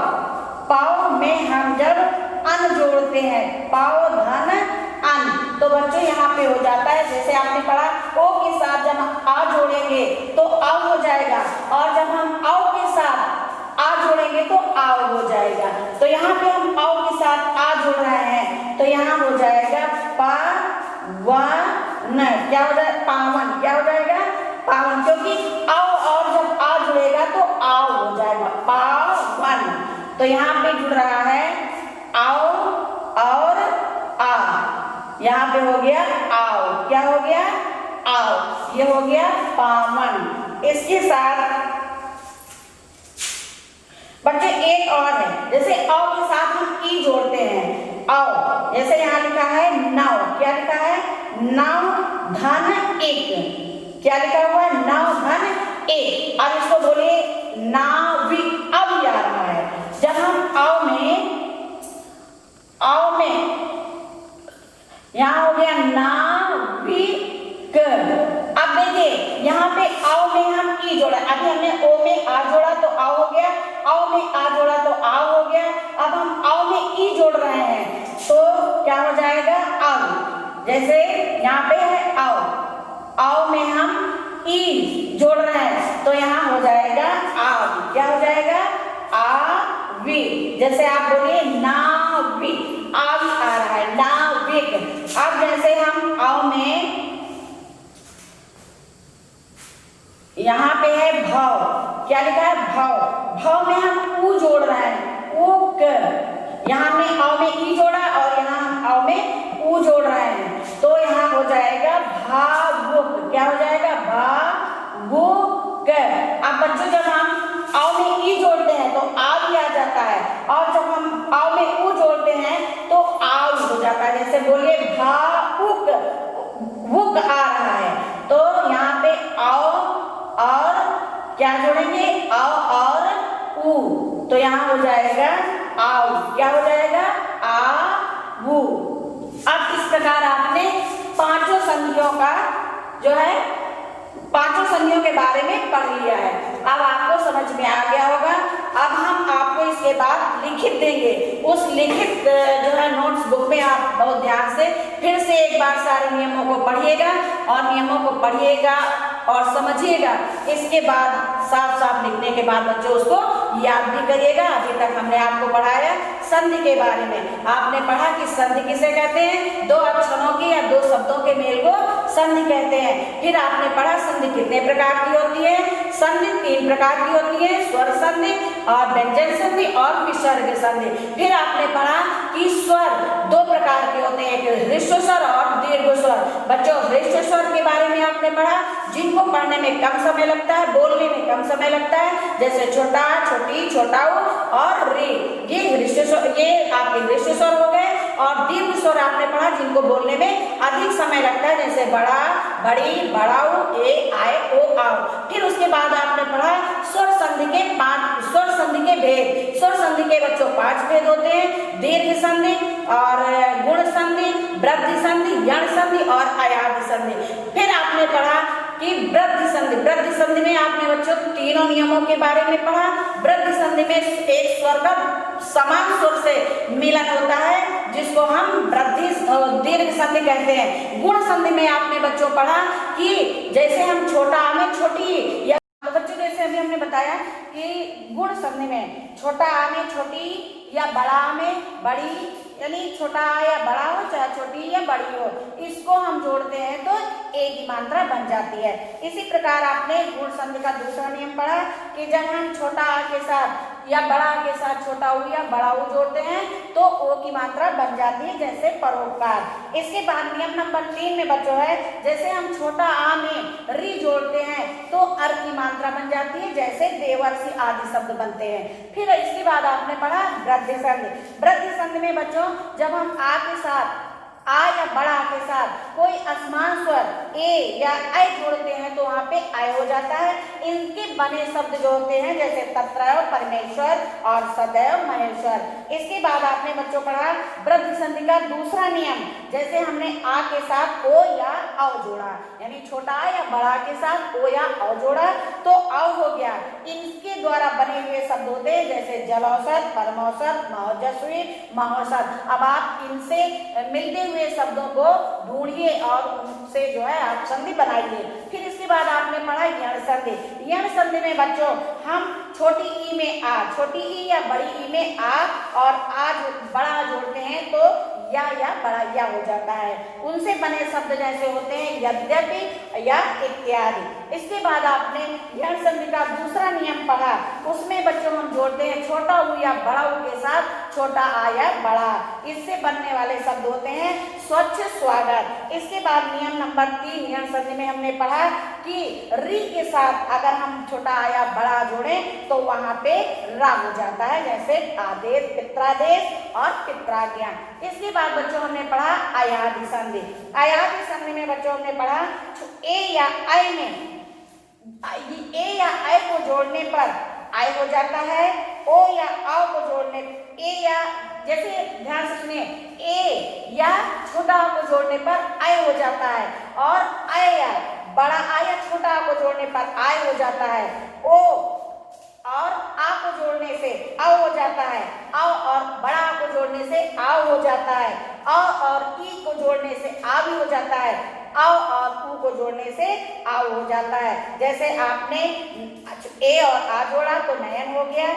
पाओ में हम जब अन जोड़ते हैं, पाओ धन अन, तो बच्चों यहाँ पे हो जाता है जैसे आपने पढ़ा ओ के साथ जब हम आ जोड़ेंगे तो आओ हो जाएगा। और जब हम आओ के साथ आ जोड़ेंगे तो आओ हो जाएगा। तो यहाँ पे हम आओ के साथ आ जोड़ रहे हैं तो यहाँ हो जाएगा पावन। क्या हो जाएगा? पावन। क्या हो जाएगा? पावन। क्योंकि आओ और जब आ जुड़ेगा तो आओ हो जाएगा पावन। तो यहाँ पे जुड़ रहा है आओ और आ, यहाँ पे हो गया आओ। क्या हो गया? आओ। ये हो गया पावन। इसके साथ बच्चे एक और है, जैसे औ के साथ हम ई जोड़ते हैं औ। जैसे यहाँ लिखा है नौ। क्या लिखा है? नौ धन एक। क्या लिखा हुआ है? नौ धन एक। अब इसको बोलिए नाविक। अब आ रहा है जब हम आओ में यहाँ हो गया नाविक। अब देखिए यहाँ पे आओ में हम ई जोड़ा, अभी हमने ओ में आ जोड़ा तो आ हो गया, आओ में आ जोड़ा तो आ हो गया। अब हम आओ में ई जोड़ रहे हैं तो क्या हो जाएगा? आओ। जैसे यहाँ पे है आओ, आओ में हम ई जोड़ रहे हैं तो यहाँ हो जाएगा आव। क्या हो जाएगा? आवी। जैसे आप बोलिए नाविक, आवी आ रहा है नाविक। अब जैसे हम आओ में यहाँ पे है भव। क्या लिखा है? भव। भव में हम ऊ जोड़ रहे हैं, ऊक। यहाँ में आओ में ई जोड़ा और में ऊ जोड़ रहे हैं तो यहाँ हो जाएगा भावुक। क्या हो जाएगा? भावुक। अब बच्चों जब हम आओ में ई जोड़ते हैं तो आव ही आ जाता है, और जब हम आओ में ऊ जोड़ते हैं तो आव हो जाता है। जैसे बोलिए भावुक, वुक आ रहा है तो यहाँ पे आओ और क्या जोड़ेंगे? आओ और ऊ, तो यहाँ हो जाएगा आओ। क्या हो जाएगा? आवू। अब इस प्रकार आपने पांचों संधियों का जो है पांचों संधियों के बारे में पढ़ लिया है। अब आपको समझ में आ गया होगा। अब हम आपको इसके बाद लिखित देंगे। उस लिखित जो है नोट्स बुक में आप बहुत ध्यान से फिर से एक बार सारे नियमों को पढ़िएगा और नियमों को पढ़िएगा और समझिएगा। इसके बाद साफ साफ लिखने के बाद बच्चों उसको याद भी करिएगा। अभी तक हमने आपको पढ़ाया संधि के बारे में। आपने पढ़ा कि संधि किसे कहते हैं? दो अक्षरों की या दो शब्दों के मेल को संधि कहते हैं। फिर आपने पढ़ा संधि कितने प्रकार की होती है? संधि 3 प्रकार की होती है, स्वर संधि और व्यंजन संधि और विसर्ग संधि। फिर आपने पढ़ा कि स्वर 2 प्रकार के होते हैं, एक ह्रस्व स्वर और दीर्घ स्वर। बच्चों ह्रस्व स्वर के बारे में आपने पढ़ा, जिनको पढ़ने में कम समय लगता है, बोलने में कम समय लगता है, जैसे छोटा, छोटी, छोटा और रे। ये ह्रस्व स्वर, ये आपके ह्रस्व स्वर हो गए। और दीर्घ स्वर आपने पढ़ा जिनको बोलने में अधिक समय लगता है, जैसे बड़ा, बड़ी, बड़ाऊ, ए, आए, ओ, आओ। फिर उसके बाद आपने पढ़ा स्वर संधि के 5 स्वर संधि के भेद। स्वर संधि के बच्चों 5 भेद होते हैं, दीर्घ संधि और गुण संधि, वृद्धि संधि, यण संधि और अयाधि संधि। फिर आपने पढ़ा कि वृद्धि संधि। वृद्धि संधि में आपने बच्चों तीनों नियमों के बारे में पढ़ा। वृद्धि संधि में एक स्वर का समान स्वर से मिलन होता है जिसको हम वृद्धि दीर्घ संधि कहते हैं। गुण संधि में आपने बच्चों पढ़ा कि जैसे हम छोटा आ में छोटी, या बच्चों जैसे अभी हमने बताया कि गुण संधि में छोटा आ में छोटी या बड़ा आ में बड़ी, यानी छोटा आ या बड़ा हो चाहे छोटी या बड़ी हो, इसको हम जोड़ते हैं तो एक ही मात्रा बन जाती है। इसी प्रकार आपने गुण संधि का दूसरा नियम पढ़ा कि जब हम छोटा आ के साथ या बड़ा आ के साथ छोटा ऊ या बड़ा ऊ जोड़ते हैं तो ओ की मात्रा बन जाती है, जैसे परोपकार। इसके बाद नियम नंबर 3 में बच्चों है, जैसे हम छोटा आ में री जोड़ते हैं तो अर की मात्रा बन जाती है, जैसे देवर्षि आदि शब्द बनते हैं। फिर इसके बाद आपने पढ़ा वृद्धि संधि। वृद्धि संधि में बच्चों जब हम आ के साथ, आ या बड़ा के साथ कोई असमान स्वर ए या ऐ जोड़ते हैं तो वहाँ पे आय हो जाता है। इनके बने शब्द जो होते हैं जैसे तत्रैव परमेश्वर और सदैव महेश्वर। इसके बाद आपने बच्चों पढ़ा वृद्धि संधि का दूसरा नियम, जैसे हमने आ के साथ ओ या औ जोड़ा, यानी छोटा आ या बड़ा के साथ ओ या औ जोड़ा तो औ हो गया। इनके द्वारा बने हुए शब्द होते हैं जैसे जलौषध, परमौषध, महोजस्वी, महोषध। अब आप इनसे मिलते हुए शब्दों को ढूंढिए और उनसे जो है आप संधि बनाइए। फिर इसके बाद आपने पढ़ा यण संधि। यण संधि में बच्चों हम छोटी ई में आ, छोटी ई या बड़ी ई में आ और आ बड़ा जोड़ते हैं तो या बड़ा या हो जाता है। उनसे बने शब्द जैसे होते हैं यद्यपि या इत्यादि। इसके बाद आपने यण संधि का दूसरा नियम पढ़ा, उसमें बच्चों हम जोड़ते हैं छोटा ऊ या बड़ा ऊ के साथ छोटा आ या बड़ा। इससे बनने वाले शब्द होते हैं स्वच्छ, स्वागत। इसके बाद नियम नंबर 3 यण संधि में हमने पढ़ा कि री के साथ अगर हम छोटा आ या बड़ा जोड़ें तो वहां पे रा हो जाता है, जैसे आदेश, पित्रादेश और पित्राज्ञा। इसके बाद बच्चों हमने पढ़ा अयाधि संधि। अयाधि संधि में बच्चों हमने पढ़ा ए या ऐ में ए या ऐ को जोड़ने पर आय हो जाता है, ओ या आओ को जोड़ने ए या, जैसे ध्यान से सुनिए, ए या छोटा आ को जोड़ने पर आय हो जाता है, और आय या बड़ा आ या छोटा आ को जोड़ने पर आय हो जाता है। ओ और आ को जोड़ने से आओ हो जाता है, आओ और बड़ा आ को जोड़ने से आओ हो जाता है, आओ और ई को जोड़ने से आ भी हो जाता है, आओ और ऊ को जोड़ने से आओ हो जाता है। जैसे आपने ए और आ जोड़ा तो नयन हो गया,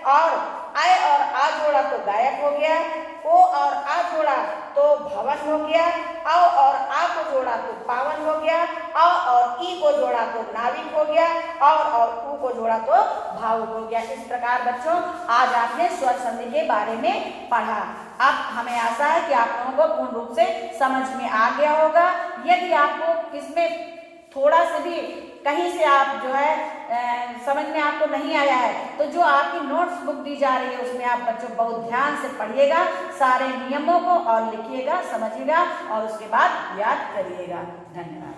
और आय और आ जोड़ा तो गायक हो गया, ओ और आ जोड़ा तो भवन हो गया, अ और आ को जोड़ा तो पावन हो गया, अ और ई को जोड़ा तो नाविक हो गया, और उ को जोड़ा तो भावुक हो गया। इस प्रकार बच्चों आज आपने स्वर संधि के बारे में पढ़ा। अब हमें आशा है कि आप लोगों को पूर्ण रूप से समझ में आ गया होगा। यदि आपको इसमें थोड़ा से भी कहीं से आप जो है समझ में आपको नहीं आया है, तो जो आपकी नोट्स बुक दी जा रही है उसमें आप बच्चों बहुत ध्यान से पढ़िएगा, सारे नियमों को और लिखिएगा, समझिएगा और उसके बाद याद करिएगा। धन्यवाद।